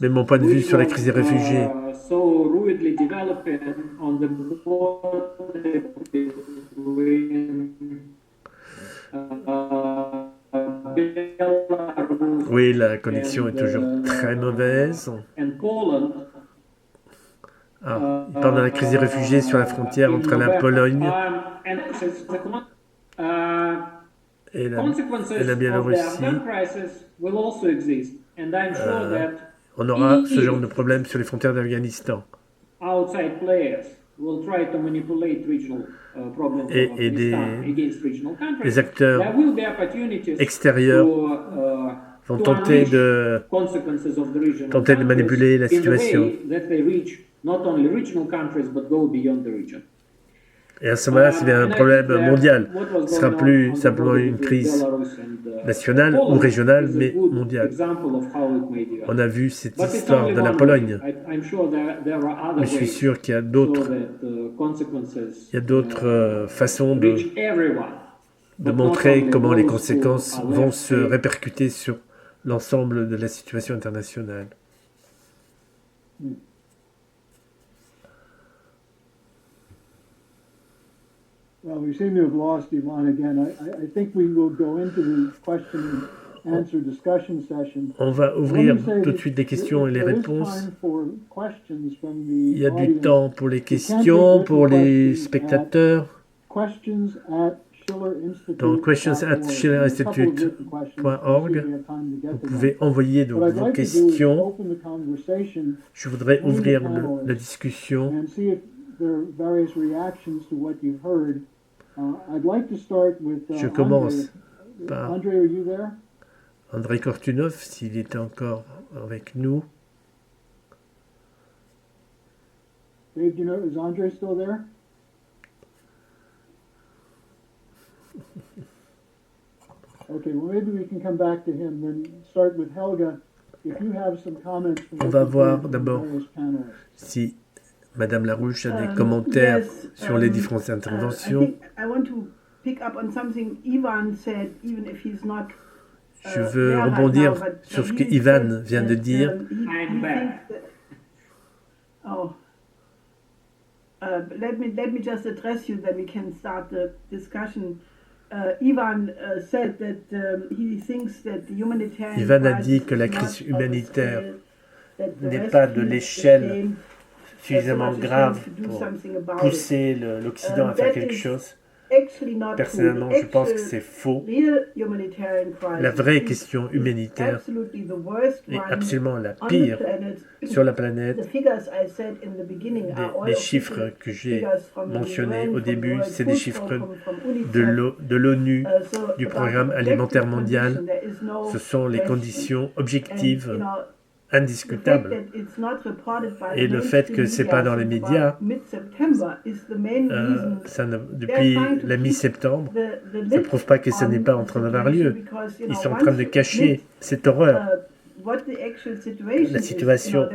mais mon point de vue sur la crise des réfugiés. So rudely developing on the border between oui, la connexion est toujours très mauvaise. Ah, pendant la crise des réfugiés sur la frontière entre la Pologne et la Biélorussie, on aura ce genre de problème sur les frontières d'Afghanistan. Et des acteurs extérieurs vont tenter de manipuler la situation. Et à ce moment-là, c'est bien un problème mondial. Ce ne sera plus simplement une crise nationale ou régionale, mais mondiale. On a vu cette histoire de la Pologne. Mais je suis sûr qu'il y a d'autres façons de montrer comment les conséquences vont se répercuter sur l'ensemble de la situation internationale. Well, we seem to have lost Ivan again. I think we will go into the question and answer discussion session. On va ouvrir tout de suite les questions et les réponses. Il y a du temps pour les questions, pour les spectateurs. Donc, questions@schillerinstitute.org. Vous pouvez envoyer donc vos questions. Je voudrais ouvrir la discussion. Je commence par Andrei Kortunov, s'il est encore avec nous. Dave, do you know, is Andrei still there? Okay, well maybe we can come back to him, then start with Helga. If you have some comments from On va voir d'abord si Madame Larouche a des commentaires sur les différentes interventions. Je veux rebondir sur ce que Ivan vient de dire. Let me just address you, then we can start the discussion. Ivan said that he thinks that the humanitarian Ivan a dit que la crise humanitaire n'est pas de l'échelle suffisamment grave pour pousser l'Occident à faire quelque chose. Personnellement, je pense que c'est faux. La vraie question humanitaire est absolument la pire sur la planète. Les chiffres que j'ai mentionnés au début, c'est des chiffres de l'ONU, du Programme alimentaire mondial. Ce sont les conditions objectives indiscutable. Et le fait que ce n'est pas dans les médias, depuis la mi-septembre, ça ne prouve pas que ça n'est pas en train d'avoir lieu. Ils sont en train de cacher cette horreur. La situation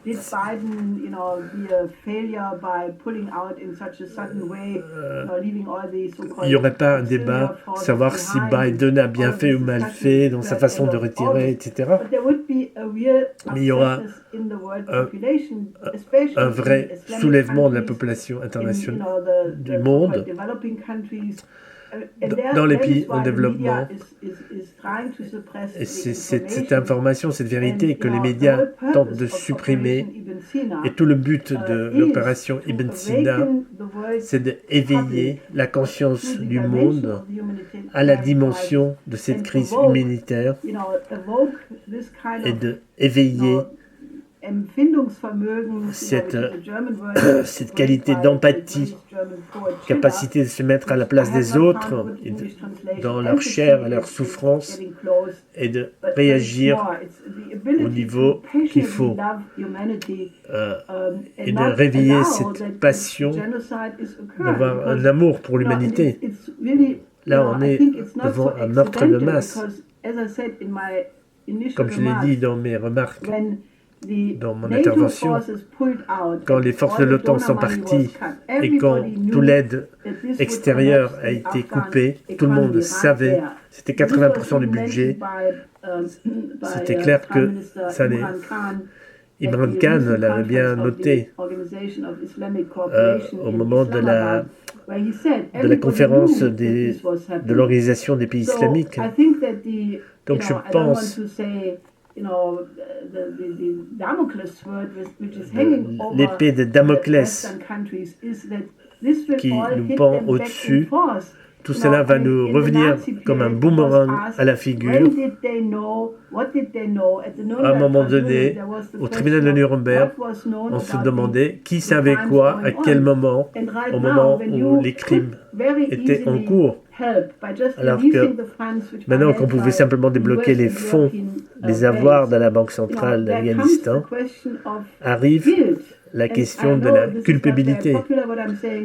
did Biden, be a failure by pulling out in such a sudden way, leaving all the so-called il n'y aurait pas un débat, savoir si Biden a bien fait ou mal fait dans sa façon de retirer, etc. Mais il y aura un vrai soulèvement de la population internationale du monde dans les pays en développement. Et c'est cette information, cette vérité que les médias tentent de supprimer. Et tout le but de l'opération Ibn Sina, c'est d'éveiller la conscience du monde à la dimension de cette crise humanitaire et d'éveiller cette qualité d'empathie, capacité de se mettre à la place des autres, dans leur chair, à leur souffrance, et de réagir au niveau qu'il faut, et de réveiller cette passion, d'avoir un amour pour l'humanité. Là, on est devant un meurtre de masse. Comme je l'ai dit dans mes remarques, dans mon intervention, quand les forces de l'OTAN sont parties et quand toute l'aide extérieure a été coupée, tout le monde savait, c'était 80% du budget, c'était clair que ça allait. Imran Khan l'avait bien noté au moment de la conférence de l'Organisation des pays islamiques. Donc je pense l'épée de Damoclès qui nous pend au-dessus, tout cela va nous revenir comme un boomerang à la figure. À un moment donné, au tribunal de Nuremberg, on se demandait qui savait quoi, à quel moment, au moment où les crimes étaient en cours. Alors que maintenant qu'on pouvait simplement débloquer les fonds, les avoirs de la Banque centrale d'Afghanistan, arrive la question de la culpabilité.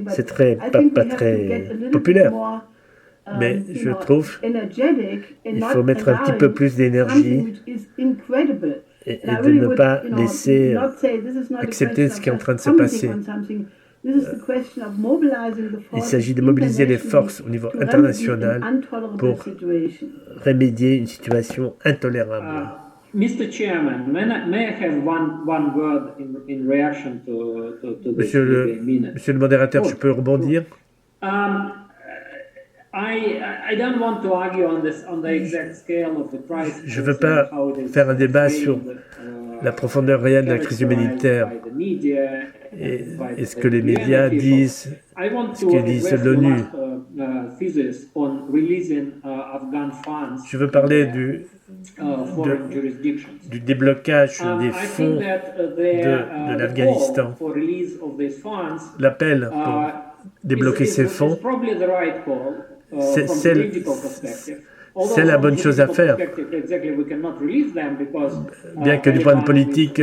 C'est pas très populaire, mais je trouve qu'il faut mettre un petit peu plus d'énergie et de ne pas laisser accepter ce qui est en train de se passer. Il s'agit de mobiliser les forces au niveau international pour remédier une situation intolérable. Mr. Chairman, may I have one word in reaction to Monsieur le modérateur, je peux rebondir? Je ne veux pas faire un débat sur la profondeur réelle de la crise humanitaire et ce que les médias disent, ce que disent l'ONU. Je veux parler du déblocage des fonds de l'Afghanistan. L'appel pour débloquer ces fonds, c'est la bonne chose à faire. Bien que du point de vue politique,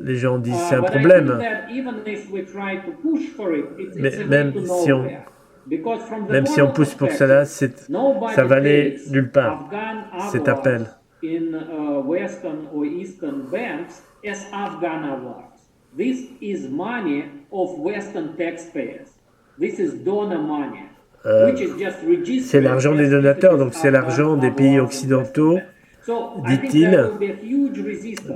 les gens disent c'est un problème. Mais même si on pousse pour cela, ça va aller nulle part, cet appel. This is money of Western taxpayers. This is donor money. C'est l'argent des donateurs, donc c'est l'argent des pays occidentaux, dit-il.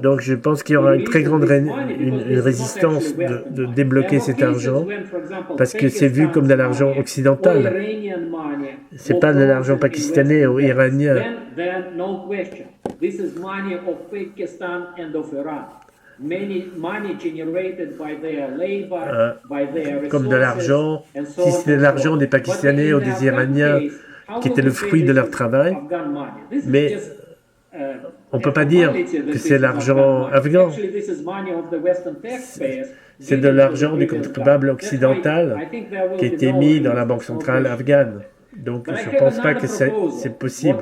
Donc je pense qu'il y aura une très grande une résistance de débloquer cet argent, parce que c'est vu comme de l'argent occidental. C'est pas de l'argent pakistanais ou iranien. Comme de l'argent, si c'était de l'argent des Pakistanais ou des Iraniens qui était le fruit de leur travail, mais on ne peut pas dire que c'est l'argent afghan. C'est de l'argent du contribuable occidental qui a été mis dans la banque centrale afghane. Donc je ne pense pas que c'est possible.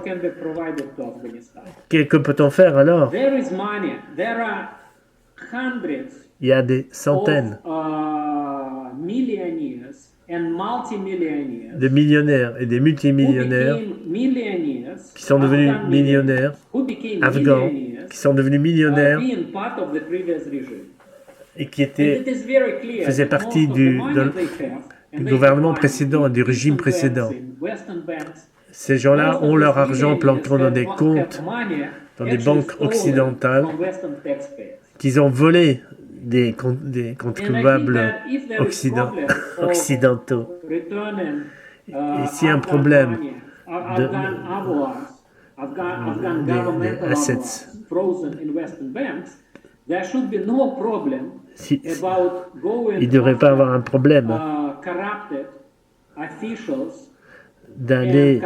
Que peut-on faire alors? Il y a des centaines de millionnaires et des multimillionnaires qui sont devenus millionnaires afghans qui sont devenus millionnaires et qui faisaient partie du gouvernement précédent, du régime précédent. Ces gens-là ont leur argent planqué dans des comptes, dans des banques occidentales, qu'ils ont volé des contribuables occidentaux. Et s'il y a un problème des assets, il ne devrait pas avoir un problème d'aller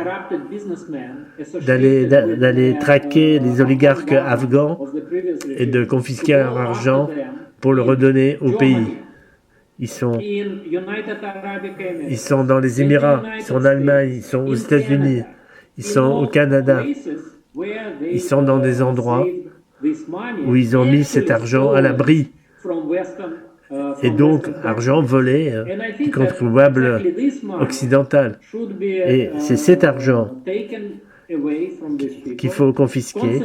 traquer les oligarques afghans et de confisquer leur argent pour le redonner au pays. Ils sont dans les Émirats, ils sont en Allemagne, ils sont aux États-Unis, ils sont au Canada. Ils sont dans des endroits où ils ont mis cet argent à l'abri. Et donc, argent volé du contribuable occidental. Et c'est cet argent qu'il faut confisquer,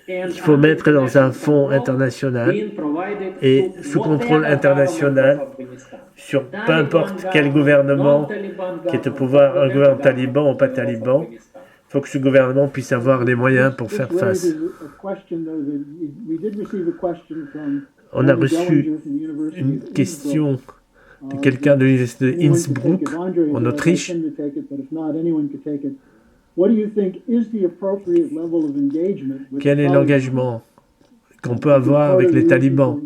qu'il faut mettre dans un fonds international et sous contrôle international sur peu importe quel gouvernement qui est au pouvoir, un gouvernement taliban ou pas taliban. Il faut que ce gouvernement puisse avoir les moyens pour faire face. On a reçu une question de quelqu'un de l'université de Innsbruck, en Autriche. Quel est l'engagement qu'on peut avoir avec les talibans?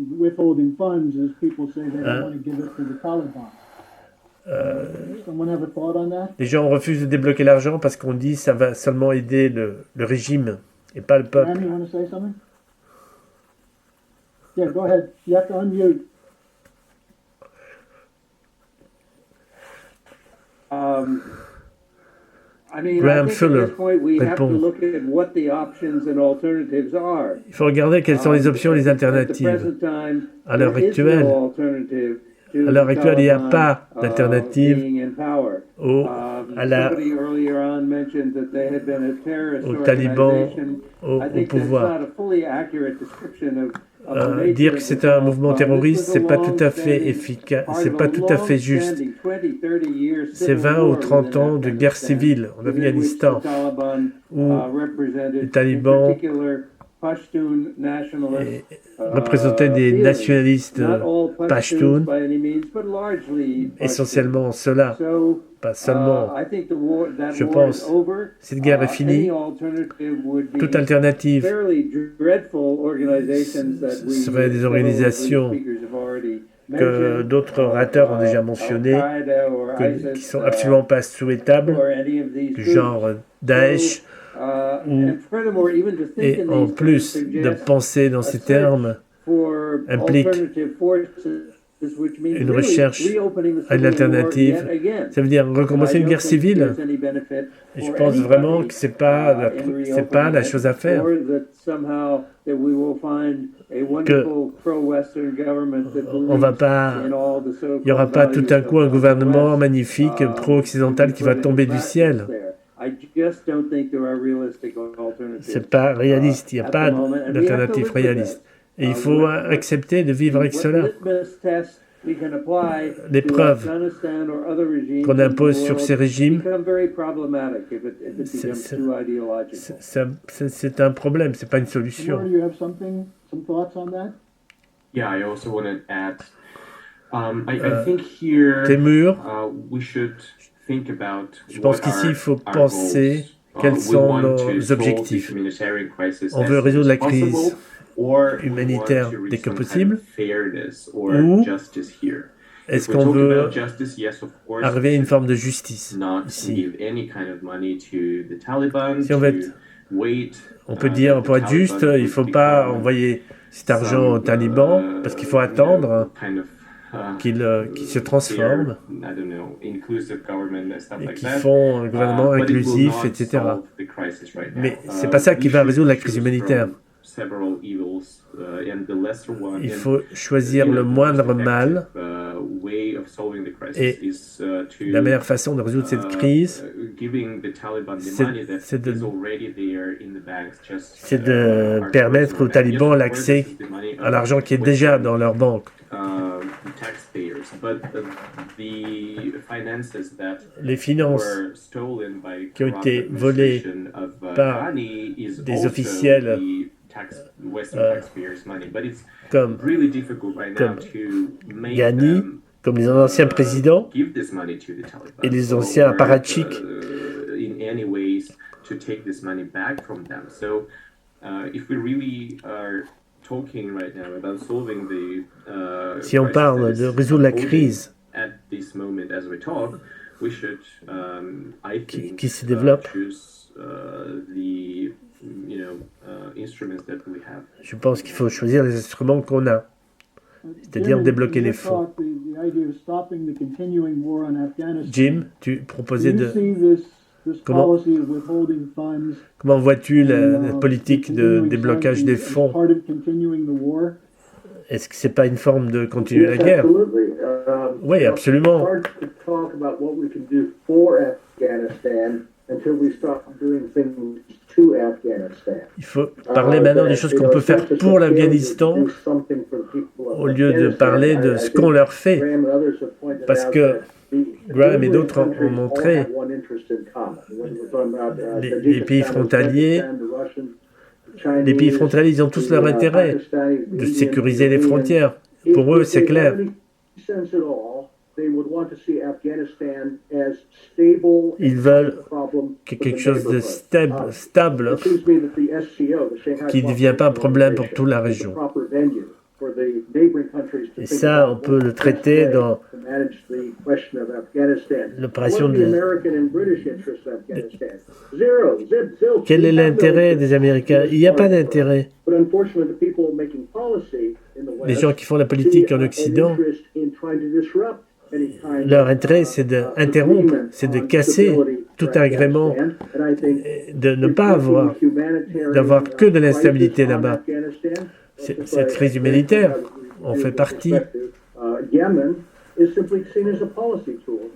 Les gens refusent de débloquer l'argent parce qu'on dit que ça va seulement aider le régime et pas le peuple. Graham Fuller répond. Il faut regarder quelles sont les options et les alternatives. À l'heure actuelle, il n'y a pas d'alternative aux talibans au pouvoir. Dire que c'est un mouvement terroriste, c'est pas tout à fait efficace, c'est pas tout à fait juste. C'est 20 ou 30 ans de guerre civile en Afghanistan où les talibans représentaient des nationalistes pashtuns, essentiellement ceux-là, pas seulement. Je pense, cette guerre est finie. Toute alternative serait des organisations que d'autres orateurs ont déjà mentionnées, qui sont absolument pas souhaitables, du genre Daesh. Et en plus de penser dans ces termes, implique une recherche à une alternative. Ça veut dire recommencer une guerre civile. Et je pense vraiment que c'est pas la chose à faire. On va pas, il y aura pas tout à coup un gouvernement magnifique pro-occidental qui va tomber du ciel. C'est pas réaliste, il n'y a pas d'alternative réaliste. Et il faut accepter de vivre avec cela. L'épreuve qu'on impose sur ces régimes, c'est un problème, c'est pas une solution. Yeah, I also want to add. I think here we should think about. Je pense qu'ici il faut penser quels sont nos objectifs. On veut résoudre la crise humanitaire dès que possible, ou est-ce qu'on veut arriver à une forme de justice ici? Si on peut dire, pour être juste, il ne faut pas envoyer cet argent aux talibans, parce qu'il faut attendre qu'ils se transforment et qu'ils font un gouvernement inclusif, etc. Mais ce n'est pas ça qui va résoudre la crise humanitaire. Il faut choisir le moindre mal et la meilleure façon de résoudre cette crise, c'est de permettre aux talibans l'accès à l'argent qui est déjà dans leur banque. Les finances qui ont été volées par des officiels comme Ghani, comme les anciens présidents et les anciens apparatchiks. Si on parle de résoudre la crise qui se développe, je pense qu'il faut choisir les instruments qu'on a, c'est-à-dire débloquer les fonds. Jim, tu proposais de... Comment vois-tu la politique de déblocage des fonds? Est-ce que c'est pas une forme de continuer la guerre? Oui, absolument. Il faut parler maintenant des choses qu'on peut faire pour l'Afghanistan au lieu de parler de ce qu'on leur fait. Parce que Graham et d'autres ont montré les pays frontaliers. Les pays frontaliers, ils ont tous leur intérêt de sécuriser les frontières. Pour eux, c'est clair. Ils veulent que quelque chose de stable qui ne devient pas un problème pour toute la région. Et ça, on peut le traiter dans l'opération de... Quel est l'intérêt des Américains? Il n'y a pas d'intérêt. Les gens qui font la politique en Occident, leur intérêt, c'est d'interrompre, c'est de casser tout agrément, de ne pas d'avoir que de l'instabilité là-bas. Cette crise humanitaire, on fait partie.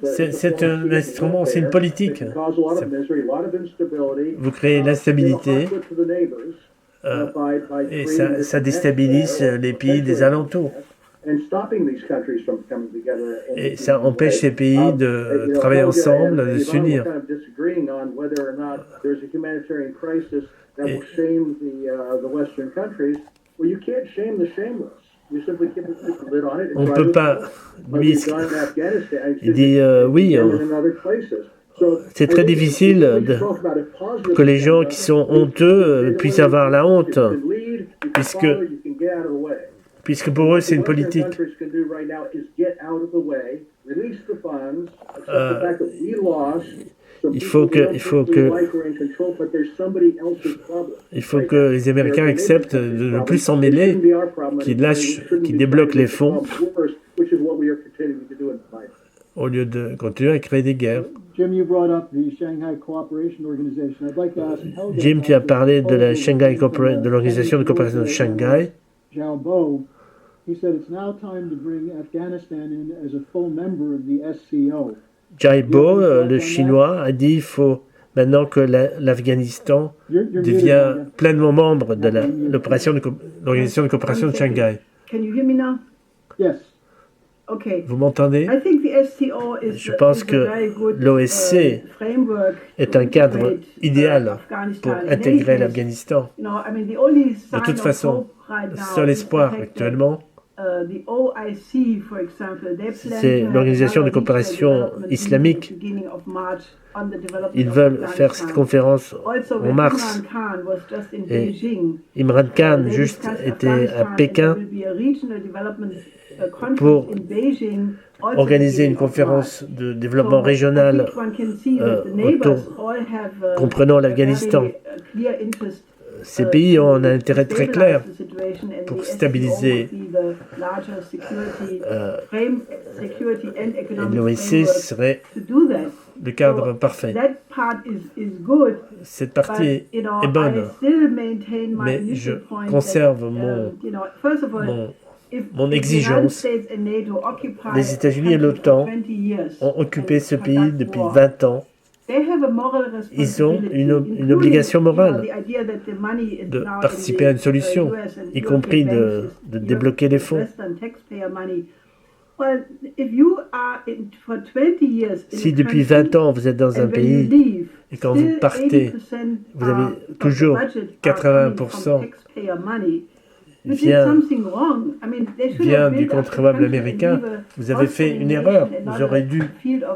C'est un instrument, c'est une politique. Vous créez l'instabilité et ça déstabilise les pays des alentours. Et ça empêche ces pays de travailler ensemble, de s'unir. On ne peut pas. Lui, il dit oui. C'est très difficile que les gens qui sont honteux puissent avoir la honte, puisque pour eux c'est une politique. Il faut que les Américains acceptent de ne plus s'en mêler, qu'ils débloquent les fonds, au lieu de continuer à créer des guerres. Jim, tu as parlé de la Shanghai de l'organisation de coopération de Shanghai. Jai Bo, le chinois, a dit qu'il faut maintenant que l'Afghanistan devienne pleinement membre de l'organisation de coopération de Shanghai. Vous m'entendez? Je pense que l'OSC est un cadre idéal pour intégrer l'Afghanistan. De toute façon, le seul espoir actuellement, c'est l'organisation de coopération islamique. Ils veulent faire cette conférence en mars. Et Imran Khan juste était à Pékin pour organiser une conférence de développement régional comprenant l'Afghanistan. Ces pays ont un intérêt très clair pour stabiliser l'OSC serait le cadre parfait. Cette partie est bonne, mais je conserve mon exigence. Les États-Unis et l'OTAN ont occupé ce pays depuis 20 ans. ils ont une obligation morale de participer à une solution, y compris de débloquer les fonds. Si depuis 20 ans vous êtes dans un pays et quand vous partez, vous avez toujours 80% vient du contribuable américain, vous avez fait une erreur. Vous aurez dû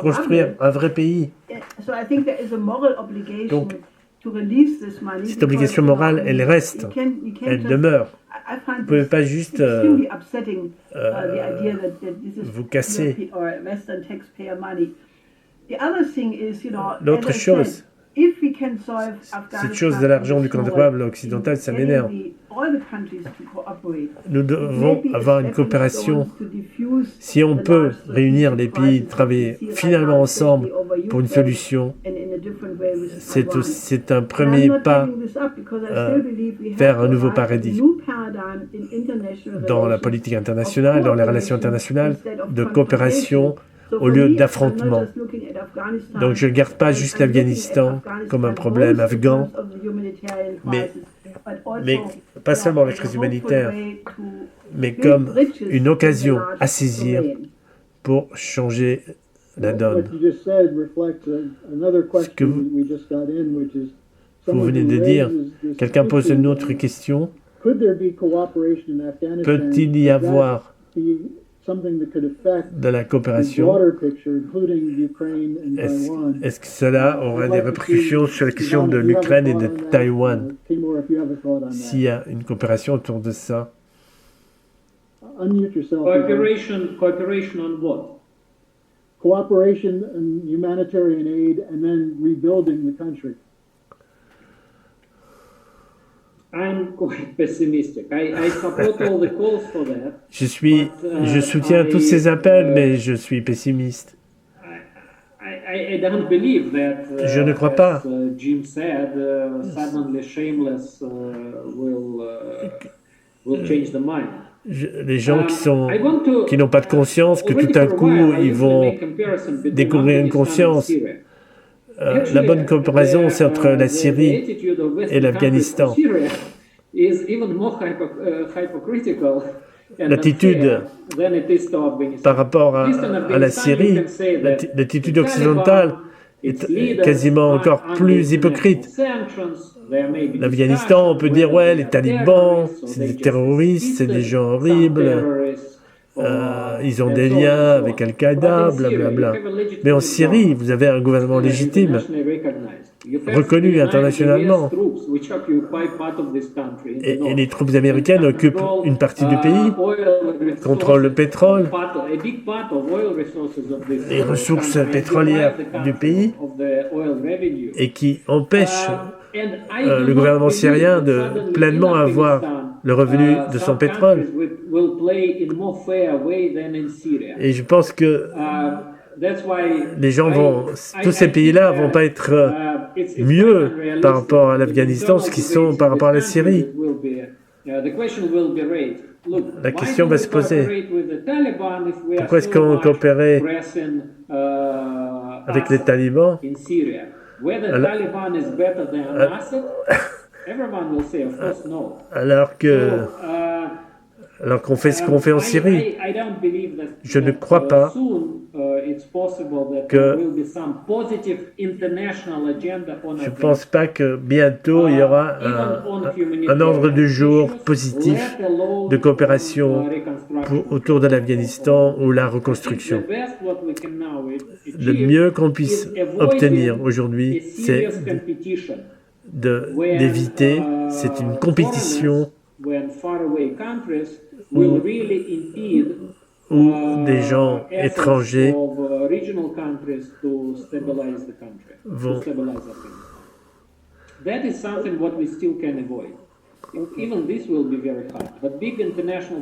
construire un vrai pays. Donc, cette obligation morale, elle reste, elle demeure. Vous ne pouvez pas juste vous casser. L'autre chose, cette chose de l'argent du contribuable occidental, ça m'énerve. Nous devons avoir une coopération. Si on peut réunir les pays, travailler finalement ensemble pour une solution, c'est un premier pas vers un nouveau paradigme dans la politique internationale, dans les relations internationales, de coopération au lieu d'affrontement. Donc je ne regarde pas juste l'Afghanistan comme un problème afghan, mais pas seulement la crise humanitaire, mais comme une occasion à saisir pour changer la donne. Ce que vous venez de dire, quelqu'un pose une autre question. Peut-il y avoir de la coopération? Est-ce que cela aura des répercussions sur la question de l'Ukraine et de Taïwan? S'il y a une coopération autour de ça? Cooperation on what? Cooperation and humanitarian aid and then rebuilding the country. I'm quite pessimistic. I support all the calls for that. Je soutiens tous ces appels, mais je suis pessimiste. I don't believe that. Je ne crois pas. Jim said, suddenly shameless will change the mind. Les gens qui n'ont pas de conscience, que tout à coup ils vont découvrir une conscience. La bonne comparaison, c'est entre la Syrie et l'Afghanistan. L'attitude par rapport à la Syrie, l'attitude occidentale est quasiment encore plus hypocrite. L'Afghanistan, on peut dire, ouais, les talibans, c'est des terroristes, c'est des gens horribles. Ils ont des liens avec Al-Qaïda, blablabla. Mais en Syrie, vous avez un gouvernement légitime, reconnu internationalement. Et les troupes américaines occupent une partie du pays, contrôlent le pétrole, les ressources pétrolières du pays, et qui empêchent le gouvernement syrien de pleinement avoir le revenu de son pétrole. Et je pense que les gens tous ces pays-là vont pas être mieux par rapport à l'Afghanistan ce qu'ils sont par rapport à la Syrie. La question va se poser. Pourquoi est-ce qu'on coopérait avec les talibans alors qu'on fait ce qu'on fait en Syrie? Je ne crois pas que... Je ne pense pas que bientôt il y aura un ordre du jour positif de coopération autour de l'Afghanistan ou la reconstruction. Le mieux qu'on puisse obtenir aujourd'hui, c'est d'éviter, c'est une compétition où des gens étrangers vont...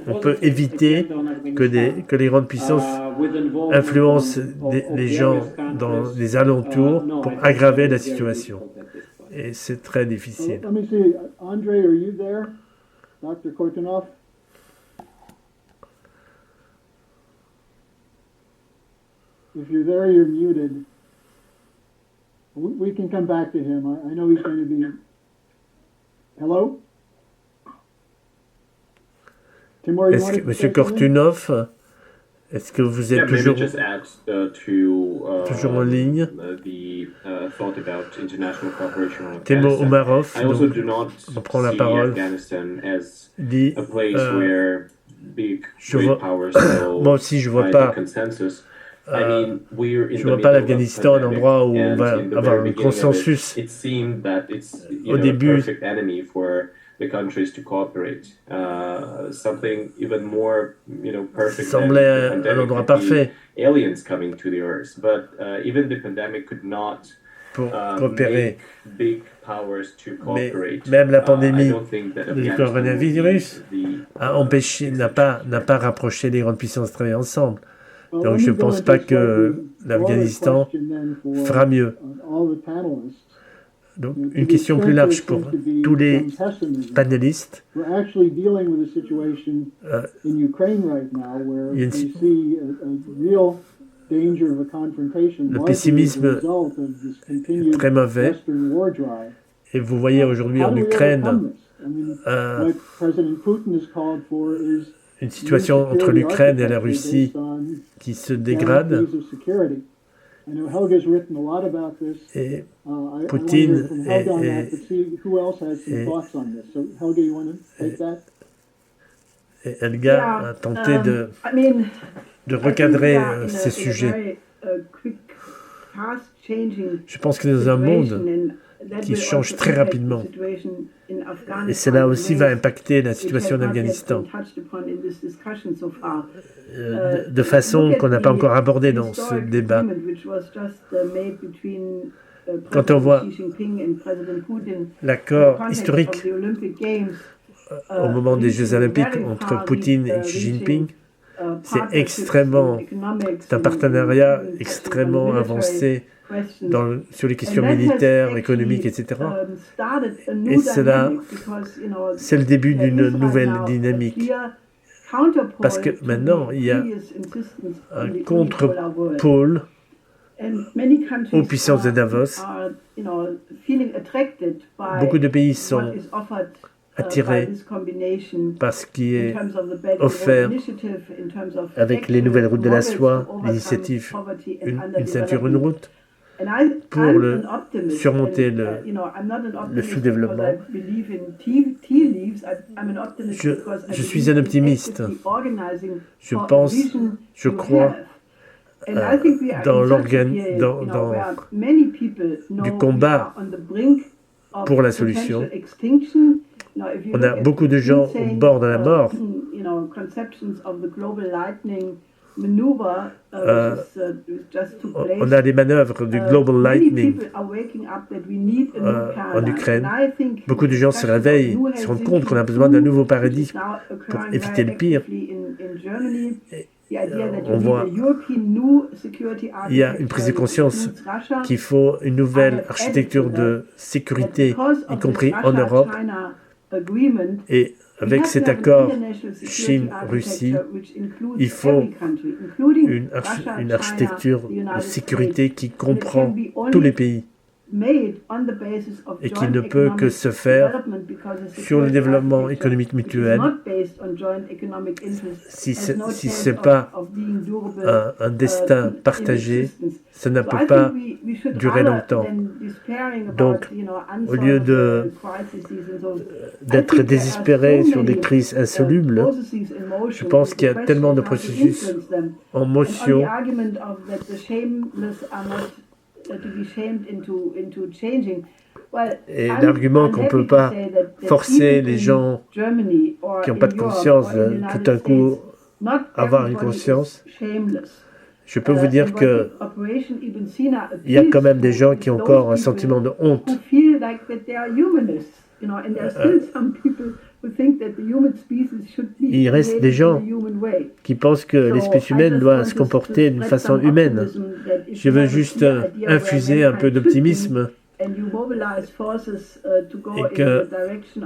On peut éviter que les grandes puissances influencent les gens dans les alentours pour aggraver la situation. Et c'est très difficile. Let me see. Andre, are you there? Dr. Kortunov? If you're there, you're muted. We can come back to him. I know he's going to be. Hello? Timur, you want to Monsieur Kortunov, est-ce que vous êtes toujours en ligne? Timur Umarov on prend la parole. Dit, moi aussi, je ne vois pas. Je vois pas l'Afghanistan un endroit où on va avoir un consensus. Au début, semblait un endroit parfait pour coopérer. Mais même la pandémie du coronavirus n'a pas rapproché les grandes puissances de travailler ensemble. Donc je ne pense pas que l'Afghanistan fera mieux. Donc une question plus large pour tous les panélistes. Il y a le pessimisme est très mauvais. Et vous voyez aujourd'hui en Ukraine une situation entre l'Ukraine et la Russie qui se dégrade. Et Poutine et Helga a tenté de recadrer ces sujets. Je pense que dans un monde qui change très rapidement, et cela aussi va impacter la situation en Afghanistan de façon qu'on n'a pas encore abordée dans ce débat. Quand on voit l'accord historique au moment des Jeux Olympiques entre Poutine et Xi Jinping, c'est un partenariat extrêmement avancé sur les questions militaires, économiques, etc. Et cela, c'est le début d'une nouvelle dynamique. Parce que maintenant, il y a un contre-pôle aux puissances de Davos. Beaucoup de pays sont attirés par ce qui est offert avec les nouvelles routes de la soie, l'initiative Une ceinture, une route, pour surmonter le sous-développement. Je suis un optimiste. Je crois dans du combat pour la solution. On a beaucoup de gens au bord de la mort. On a des manœuvres du Global Lightning en Ukraine. Beaucoup de gens se réveillent, se rendent compte qu'on a besoin d'un nouveau paradigme pour éviter le pire. On voit, il y a une prise de conscience qu'il faut une nouvelle architecture de sécurité, y compris en Europe. Et avec cet accord Chine-Russie, il faut une architecture de sécurité qui comprend tous les pays et qui ne peut que se faire sur le développement économique mutuel. Si ce n'est pas un destin partagé, ça ne peut pas durer longtemps. Donc, au lieu d'être désespéré sur des crises insolubles, je pense qu'il y a tellement de processus en motion. Et l'argument qu'on ne peut pas forcer les gens qui n'ont pas de conscience tout à coup avoir une conscience, je peux vous dire qu'il y a quand même des gens qui ont encore un sentiment de honte. Il reste des gens qui pensent que l'espèce humaine doit se comporter d'une façon humaine. Je veux juste infuser un peu d'optimisme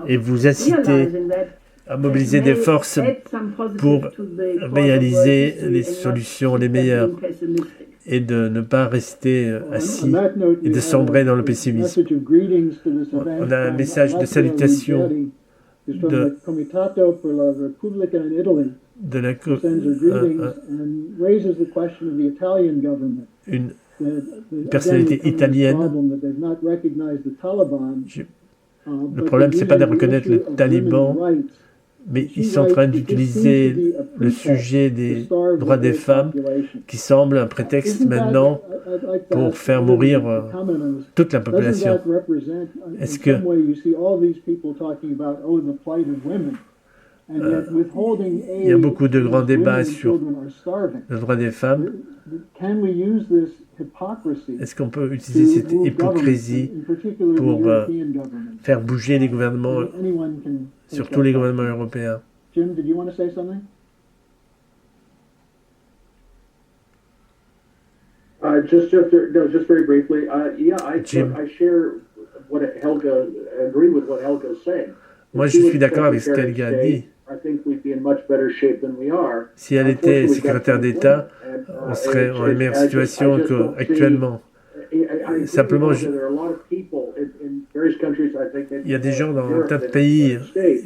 et vous inciter à mobiliser des forces pour réaliser les solutions les meilleures et de ne pas rester assis et de sombrer dans le pessimisme. On a un message de salutation de la une personnalité italienne. Le problème, c'est pas de reconnaître le taliban, mais ils sont en train d'utiliser le sujet des droits des femmes qui semble un prétexte maintenant pour faire mourir toute la population. Est-ce que il y a beaucoup de grands débats sur le droit des femmes. Est-ce qu'on peut utiliser cette hypocrisie pour faire bouger les gouvernements, surtout les gouvernements européens? Jim, did you want to say something? Just very briefly. I share what Helga, agree with what Helga is saying. Moi, je suis d'accord avec ce qu'Helga a dit. Si elle était secrétaire d'État, on serait en une meilleure situation qu'actuellement. Simplement, il y a des gens dans un tas de pays,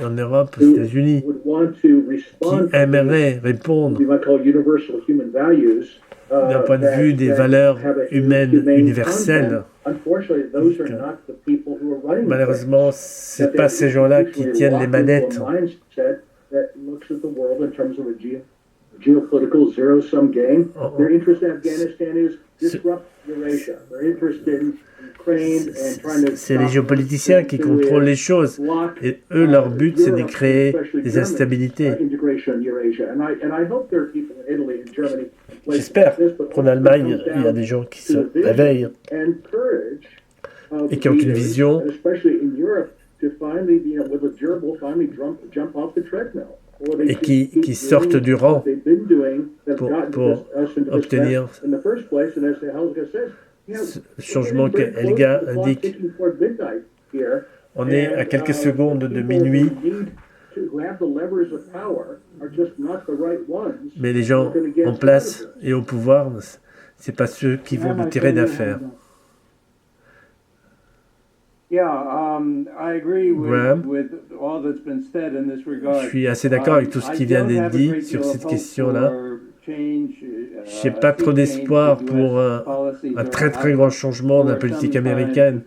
en Europe, aux États-Unis, qui aimeraient répondre d'un point de vue des valeurs humaines universelles. Malheureusement, ce n'est pas ces gens-là qui tiennent les manettes. C'est les géopoliticiens qui contrôlent les choses. Et eux, leur but, c'est de créer des instabilités. J'espère qu'en Allemagne, il y a des gens qui se réveillent et qui ont une vision et qui sortent du rang pour obtenir ce changement qu'Helga indique. On est à quelques secondes de minuit, mais les gens en place et au pouvoir, ce n'est pas ceux qui vont nous tirer d'affaire. Graham, je suis assez d'accord avec tout ce qui vient d'être dit sur cette question-là. Je n'ai pas trop d'espoir pour un très très grand changement de la politique américaine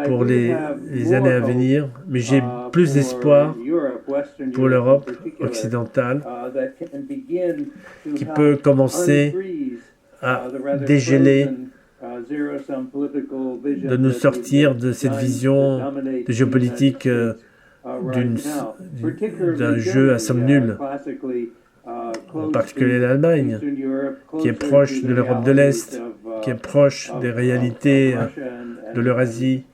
pour les années à venir, mais j'ai plus d'espoir pour l'Europe occidentale qui peut commencer à dégéler, de nous sortir de cette vision de géopolitique d'un jeu à somme nulle, en particulier l'Allemagne, qui est proche de l'Europe de l'Est, qui est proche des réalités de l'Eurasie,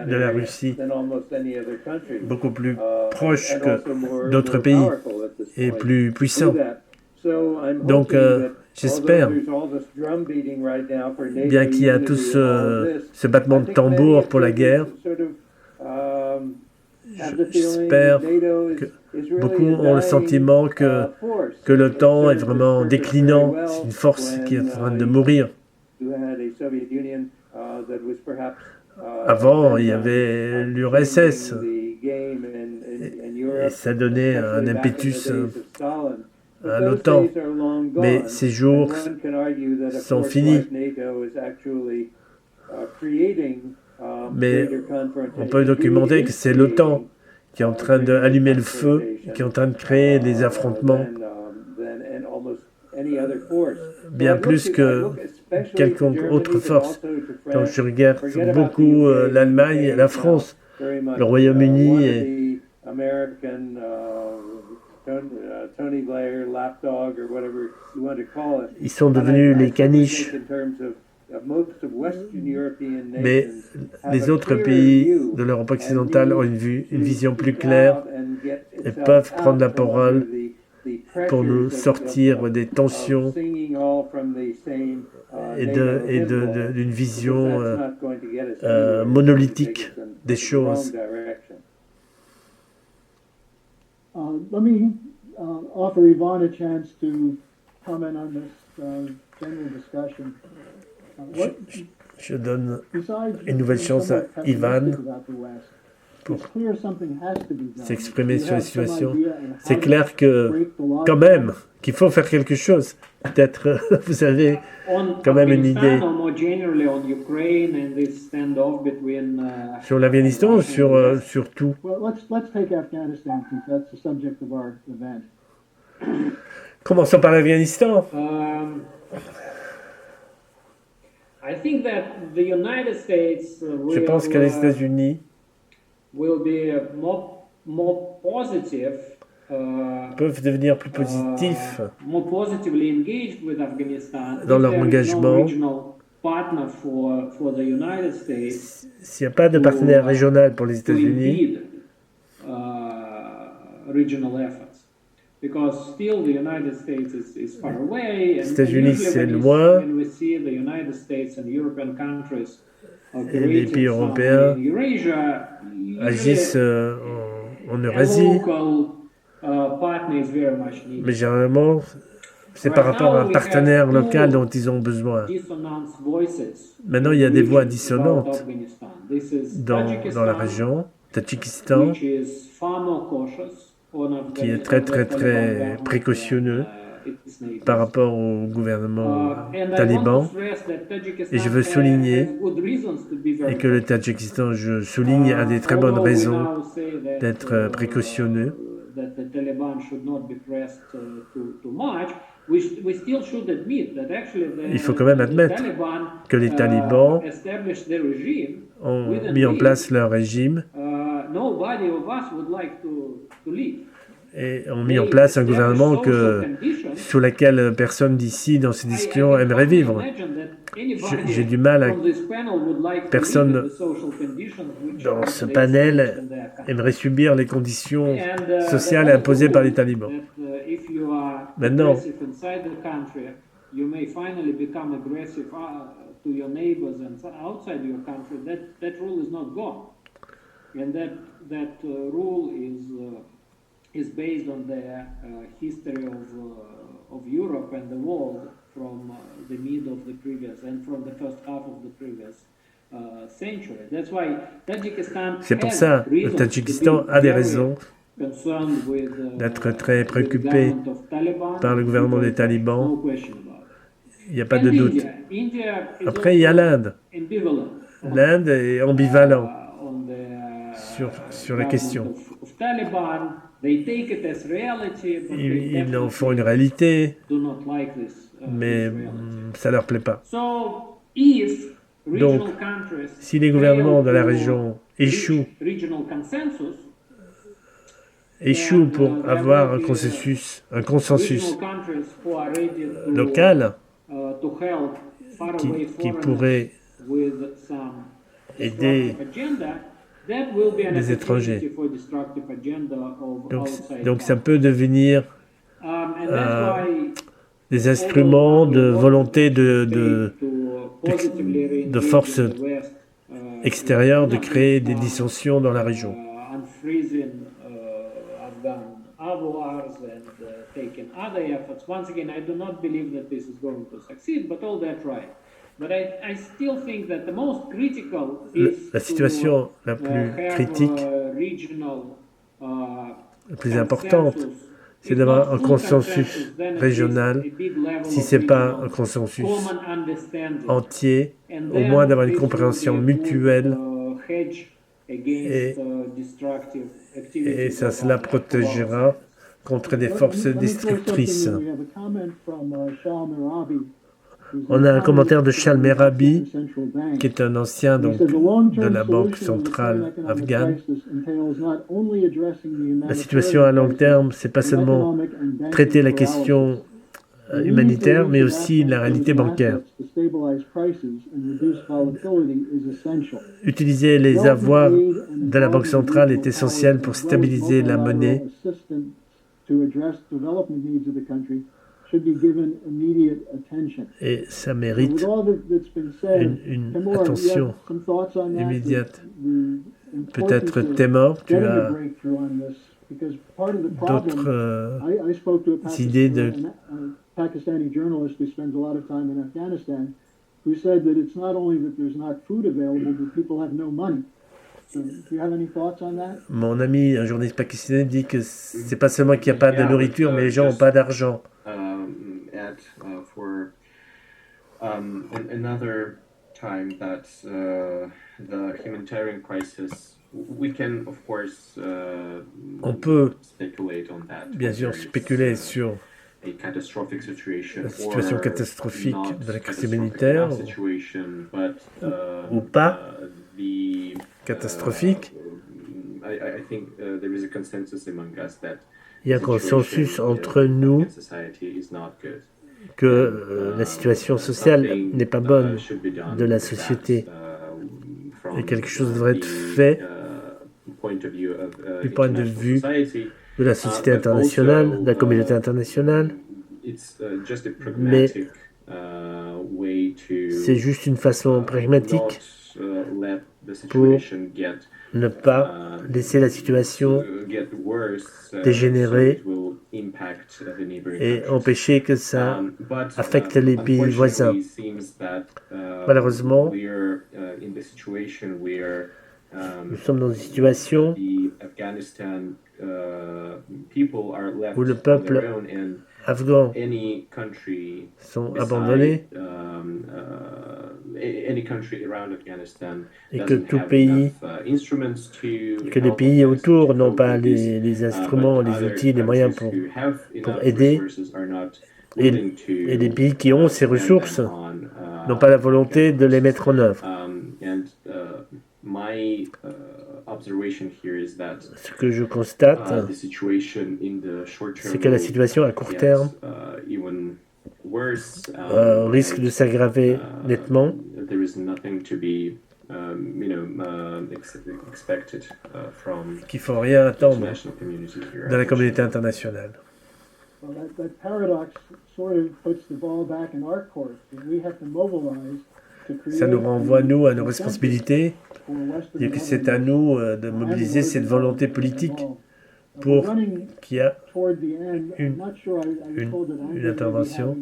de la Russie, beaucoup plus proche que d'autres pays et plus puissant. Donc, j'espère, bien qu'il y a tout ce battement de tambour pour la guerre, j'espère que beaucoup ont le sentiment que l'OTAN est vraiment déclinant, c'est une force qui est en train de mourir. Avant, il y avait l'URSS, et ça donnait un impetus à l'OTAN. Mais ces jours sont finis. Mais on peut documenter que c'est l'OTAN qui est en train d'allumer le feu, qui est en train de créer des affrontements bien plus que quelconque autre force. Donc je regarde beaucoup l'Allemagne et la France, le Royaume-Uni et ils sont devenus les caniches. Mais les autres pays de l'Europe occidentale ont une vision plus claire et peuvent prendre la parole pour nous sortir des tensions et d'une vision monolithique des choses. Let me offer Yvonne a chance to comment on this Je donne une nouvelle chance à Ivan pour s'exprimer sur la situation. C'est clair que, quand même, qu'il faut faire quelque chose. Peut-être, vous avez quand même une idée sur l'Afghanistan ou sur tout. Commençons par l'Afghanistan. Je pense que les États-Unis peuvent devenir plus positifs dans leur engagement. S'il n'y a pas de partenaire régional pour les États-Unis, les États-Unis c'est loin, et les pays européens agissent en Eurasie, mais généralement c'est par rapport à un partenaire local dont ils ont besoin. Maintenant il y a des voix dissonantes dans la région, Tadjikistan, qui est très précautionneux par rapport au gouvernement taliban. Et je veux souligner, et que le Tadjikistan, je souligne, a des très bonnes raisons d'être précautionneux. Il faut quand même admettre que les talibans ont mis en place leur régime et ont mis en place un gouvernement sous lequel personne d'ici, dans ces discussions, aimerait vivre. J'ai du mal à... Personne dans ce panel aimerait subir les conditions sociales imposées par les talibans. Maintenant, is based on the history of Europe and the world from the mid of the previous and from the first half of the previous century. That's why Tajikistan c'est pour ça que le Tadjikistan a des raisons d'être très préoccupé par le gouvernement des talibans. Il n'y a pas de doute. Après, il y a l'Inde. L'Inde est ambivalent sur la question. Ils en font une réalité, mais ça ne leur plaît pas. Donc, si les gouvernements de la région échouent pour avoir un consensus local qui pourrait aider les étrangers. Donc ça peut devenir des instruments de volonté de forces extérieures de créer des dissensions dans la région. La situation la plus critique, la plus importante, c'est d'avoir un consensus régional, si ce n'est pas un consensus entier, au moins d'avoir une compréhension mutuelle et ça cela protégera contre des forces destructrices. On a un commentaire de Shal Merabi, qui est un ancien de la Banque centrale afghane. La situation à long terme, c'est pas seulement traiter la question humanitaire, mais aussi la réalité bancaire. Utiliser les avoirs de la Banque centrale est essentiel pour stabiliser la monnaie. Et ça mérite une attention immédiate. Peut-être Temor, tu as d'autres idées Pakistani journalist who spends a lot of time in Afghanistan, who said that it's not only that there's not food available, but people have no money. So, do you have any thoughts on that? Mon ami, un journaliste pakistanais, dit que c'est pas seulement qu'il n'y a pas de nourriture, mais les gens n'ont pas d'argent. Another time that the humanitarian crisis, we can of course on peut speculate on that. Bien sûr spéculer sur a catastrophic situation, la situation catastrophique de la crise humanitaire ou pas catastrophique. I think there is a consensus among us that il y a un consensus entre nous que la situation sociale n'est pas bonne de la société et quelque chose devrait être fait du point de vue de la société internationale, de la communauté internationale, mais c'est juste une façon pragmatique pour ne pas laisser la situation dégénérer et empêcher que ça affecte les pays voisins. Malheureusement, nous sommes dans une situation où le peuple afghan sont abandonnés et que tout pays, que les pays autour n'ont pas les instruments, les outils, les moyens pour aider, et les pays qui ont ces ressources n'ont pas la volonté de les mettre en œuvre. Ce que je constate, c'est que la situation à court terme risque de s'aggraver nettement. Qu'il ne faut rien attendre de la communauté internationale. Ça nous renvoie, nous, à nos responsabilités, et que c'est à nous de mobiliser cette volonté politique pour qu'il y ait une intervention.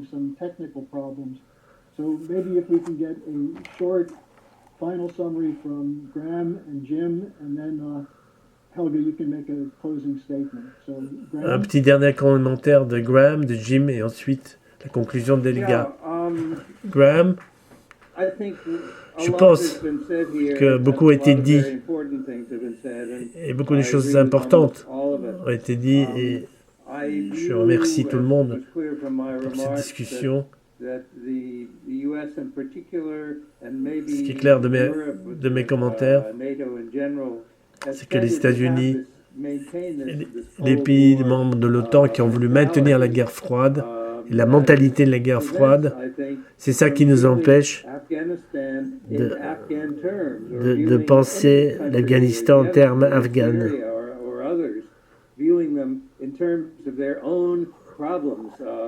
Un petit dernier commentaire de Graham, de Jim, et ensuite la conclusion de Helga. Graham, je pense que beaucoup a été dit et beaucoup de choses importantes ont été dites et je remercie tout le monde pour cette discussion. Ce qui est clair de mes commentaires, c'est que les États-Unis et les pays membres de l'OTAN qui ont voulu maintenir la guerre froide et la mentalité de la guerre froide, c'est ça qui nous empêche de penser l'Afghanistan en termes afghans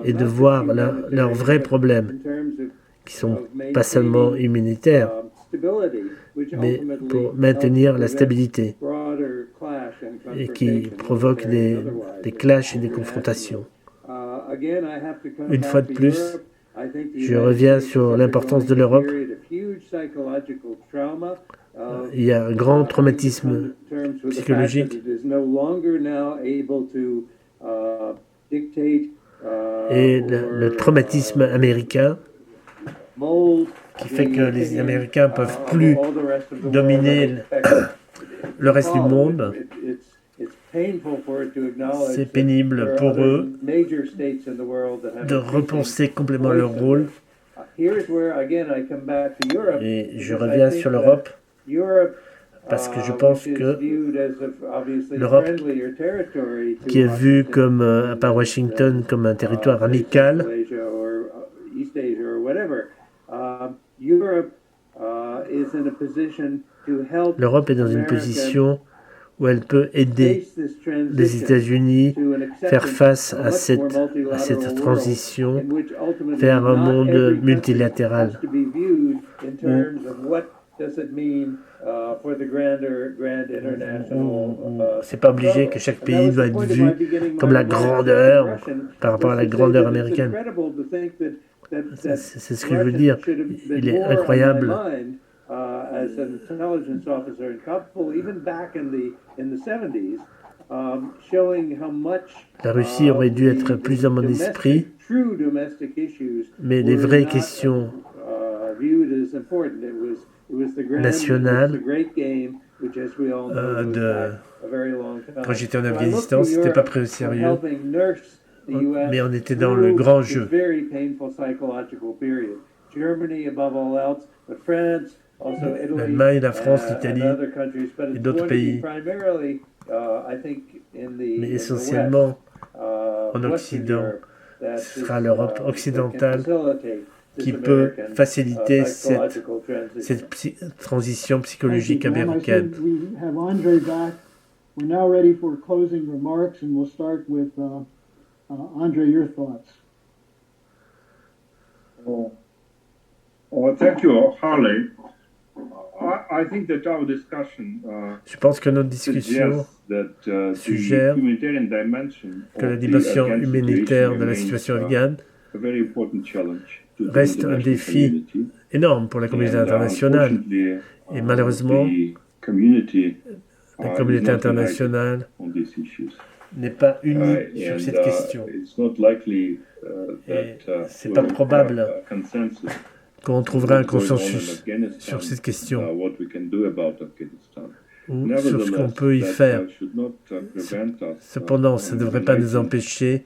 et de voir leurs vrais problèmes qui ne sont pas seulement humanitaires, mais pour maintenir la stabilité et qui provoquent des clashs et des confrontations. Une fois de plus, je reviens sur l'importance de l'Europe. Il y a un grand traumatisme psychologique et le traumatisme américain qui fait que les Américains ne peuvent plus dominer le reste du monde. C'est pénible pour eux de repenser complètement leur rôle. Et je reviens sur l'Europe parce que je pense que l'Europe, qui est vue comme, par Washington comme un territoire amical, l'Europe est dans une position où elle peut aider les États-Unis à faire face à cette transition vers un monde multilatéral où C'est pas obligé que chaque pays doit être vu comme la grandeur par rapport à la grandeur américaine. C'est ce que je veux dire. Il est incroyable. La Russie aurait dû être plus dans mon esprit, mais les vraies questions nationales quand j'étais en Afghanistan, c'était pas pris au sérieux, mais on était dans le grand jeu. L'Allemagne, la France, l'Italie et d'autres pays, mais essentiellement en Occident, ce sera l'Europe occidentale qui peut faciliter cette transition psychologique américaine. We're now ready for closing remarks, and we'll start with Andre, your thoughts. Thank you, Harley. I think that our discussion Je pense que notre discussion suggère que la dimension humanitaire de la situation afghane reste un défi énorme pour la communauté internationale. Et malheureusement, la communauté internationale n'est pas unie sur cette question. Et ce n'est pas probable qu'on trouvera un consensus sur cette question ou sur ce qu'on peut y faire. Cependant, ça ne devrait pas nous empêcher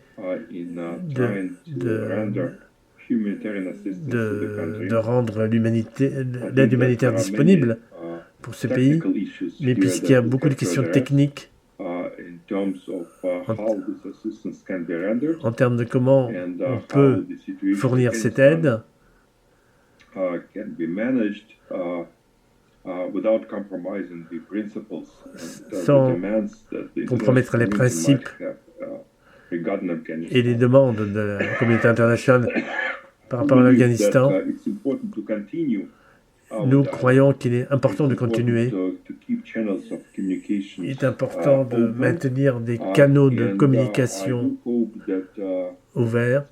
de rendre l'aide humanitaire disponible pour ce pays, mais puisqu'il y a beaucoup de questions techniques en termes de comment on peut fournir cette aide, sans compromettre les principes et les demandes de la communauté internationale par rapport à l'Afghanistan. Nous croyons qu'il est important de continuer. Il est important de maintenir des canaux de communication ouverts.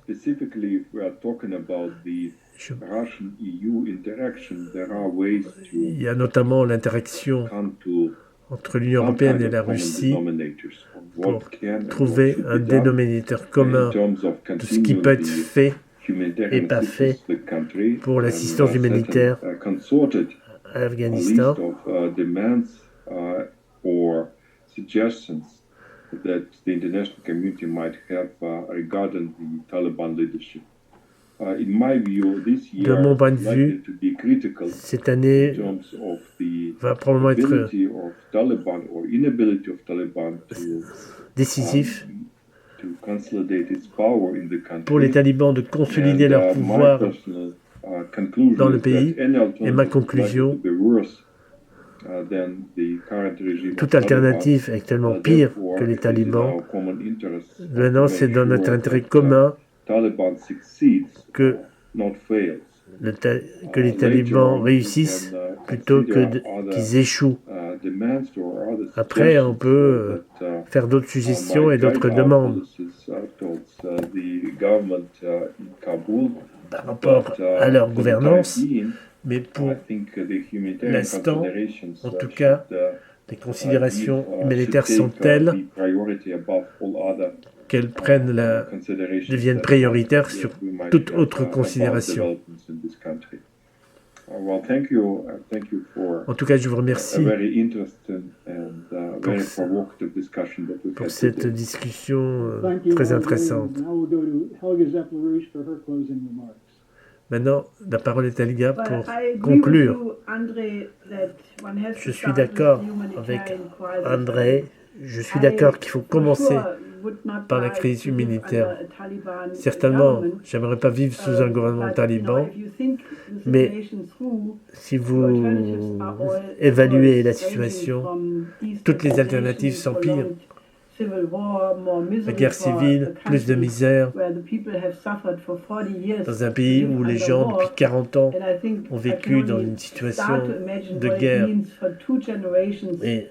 Il y a notamment l'interaction entre l'Union européenne et la Russie pour trouver un dénominateur commun de ce qui peut être fait et pas fait pour l'assistance humanitaire à l'Afghanistan. De mon point de vue, cette année va probablement être décisif pour les talibans de consolider leur pouvoir dans le pays. Et ma conclusion, toute alternative est tellement pire que les talibans. Maintenant, c'est dans notre intérêt commun que les talibans réussissent plutôt qu'ils échouent. Après, on peut faire d'autres suggestions et d'autres demandes par rapport à leur gouvernance, mais pour l'instant, en tout cas, les considérations humanitaires sont telles qu'elles deviennent prioritaires sur toute autre considération. En tout cas, je vous remercie pour cette discussion très intéressante. Maintenant, la parole est à Helga pour conclure. Je suis d'accord avec André. Je suis d'accord qu'il faut commencer par la crise humanitaire. Certainement, j'aimerais pas vivre sous un gouvernement taliban, mais si vous évaluez la situation, toutes les alternatives s'empirent. la guerre civile, plus de misère, dans un pays où les gens, depuis 40 ans, ont vécu dans une situation de guerre. Et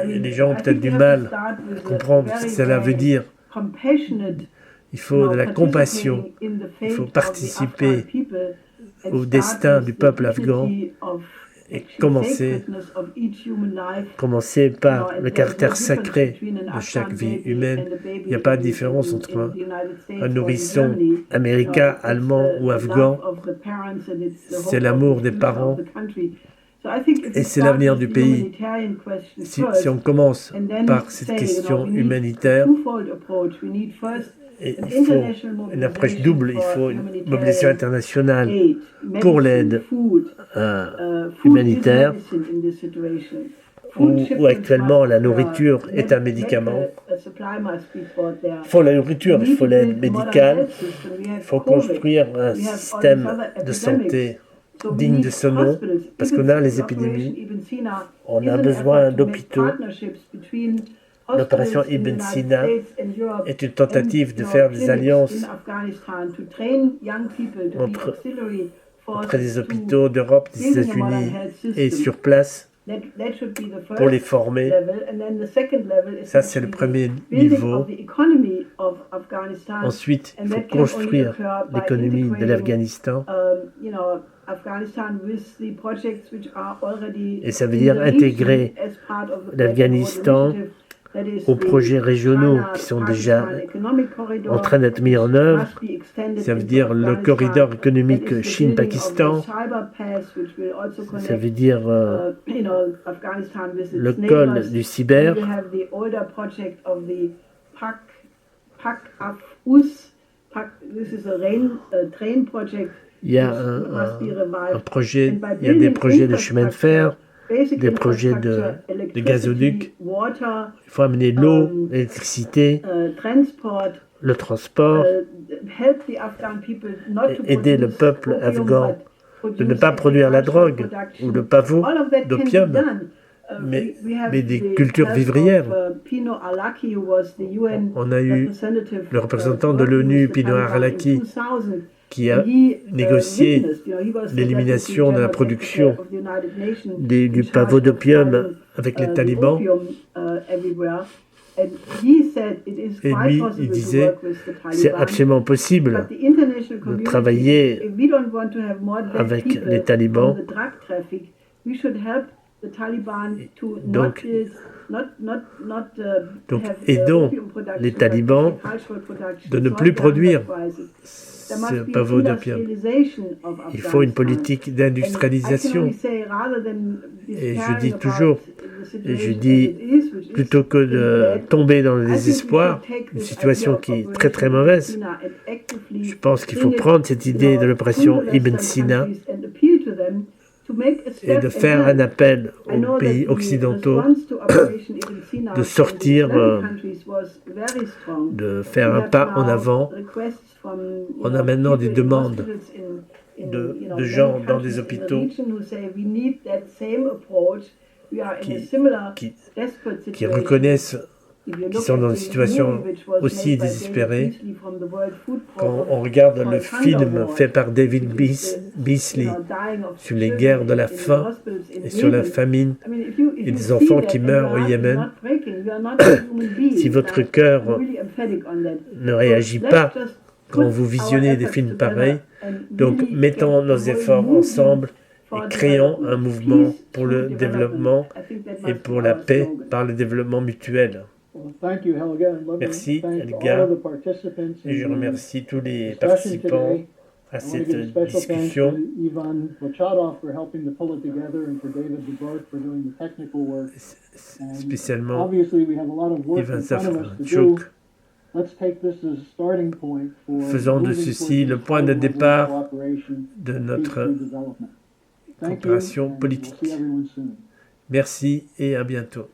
les gens ont peut-être du mal à comprendre ce que cela veut dire. Il faut de la compassion, il faut participer au destin du peuple afghan et commencer par le caractère sacré de chaque vie humaine. Il n'y a pas de différence entre un nourrisson américain, allemand ou afghan. C'est l'amour des parents et c'est l'avenir du pays. Si on commence par cette question humanitaire, et il faut une approche double, il faut une mobilisation internationale pour l'aide humanitaire, où actuellement la nourriture est un médicament. Il faut la nourriture, il faut l'aide médicale, il faut construire un système de santé digne de ce nom, parce qu'on a les épidémies, on a besoin d'hôpitaux. L'opération Ibn Sina est une tentative de faire des alliances entre les hôpitaux d'Europe, des États-Unis et sur place pour les former. Ça, c'est le premier niveau. Ensuite, il faut construire l'économie de l'Afghanistan. Et ça veut dire intégrer l'Afghanistan aux projets régionaux qui sont déjà en train d'être mis en œuvre. Ça veut dire le corridor économique Chine-Pakistan. Ça veut dire le col du cyber. Il y a un projet, il y a des projets de chemin de fer, des projets de gazoduc. Il faut amener l'eau, l'électricité, le transport, aider le peuple afghan de ne pas produire la drogue ou le pavot d'opium, mais des cultures vivrières. On a eu le représentant de l'ONU, Pino Arlaki, qui a négocié l'élimination de la production du pavot d'opium avec les talibans. Et lui, il disait, c'est absolument possible de travailler avec les talibans. Donc aidons les talibans de ne plus produire ce pavot d'opium. Il faut une politique d'industrialisation. Et je dis toujours, plutôt que de tomber dans le désespoir, une situation qui est très très mauvaise, je pense qu'il faut prendre cette idée de l'opération Ibn Sina et de faire un appel aux pays occidentaux de sortir, de faire un pas en avant. On a maintenant des demandes de gens dans des hôpitaux qui reconnaissent qu'ils sont dans une situation aussi désespérée. Quand on regarde le film fait par David Beasley sur les guerres de la faim et sur la famine et des enfants qui meurent au Yémen, si votre cœur ne réagit pas quand vous visionnez des films pareils, donc mettons nos efforts ensemble et créons un mouvement pour le développement et pour la paix par le développement mutuel. Merci Helga, et je remercie tous les participants à cette discussion. Spécialement Ivan Safranchuk. Faisons de ceci le point de départ de notre coopération politique. Merci et à bientôt.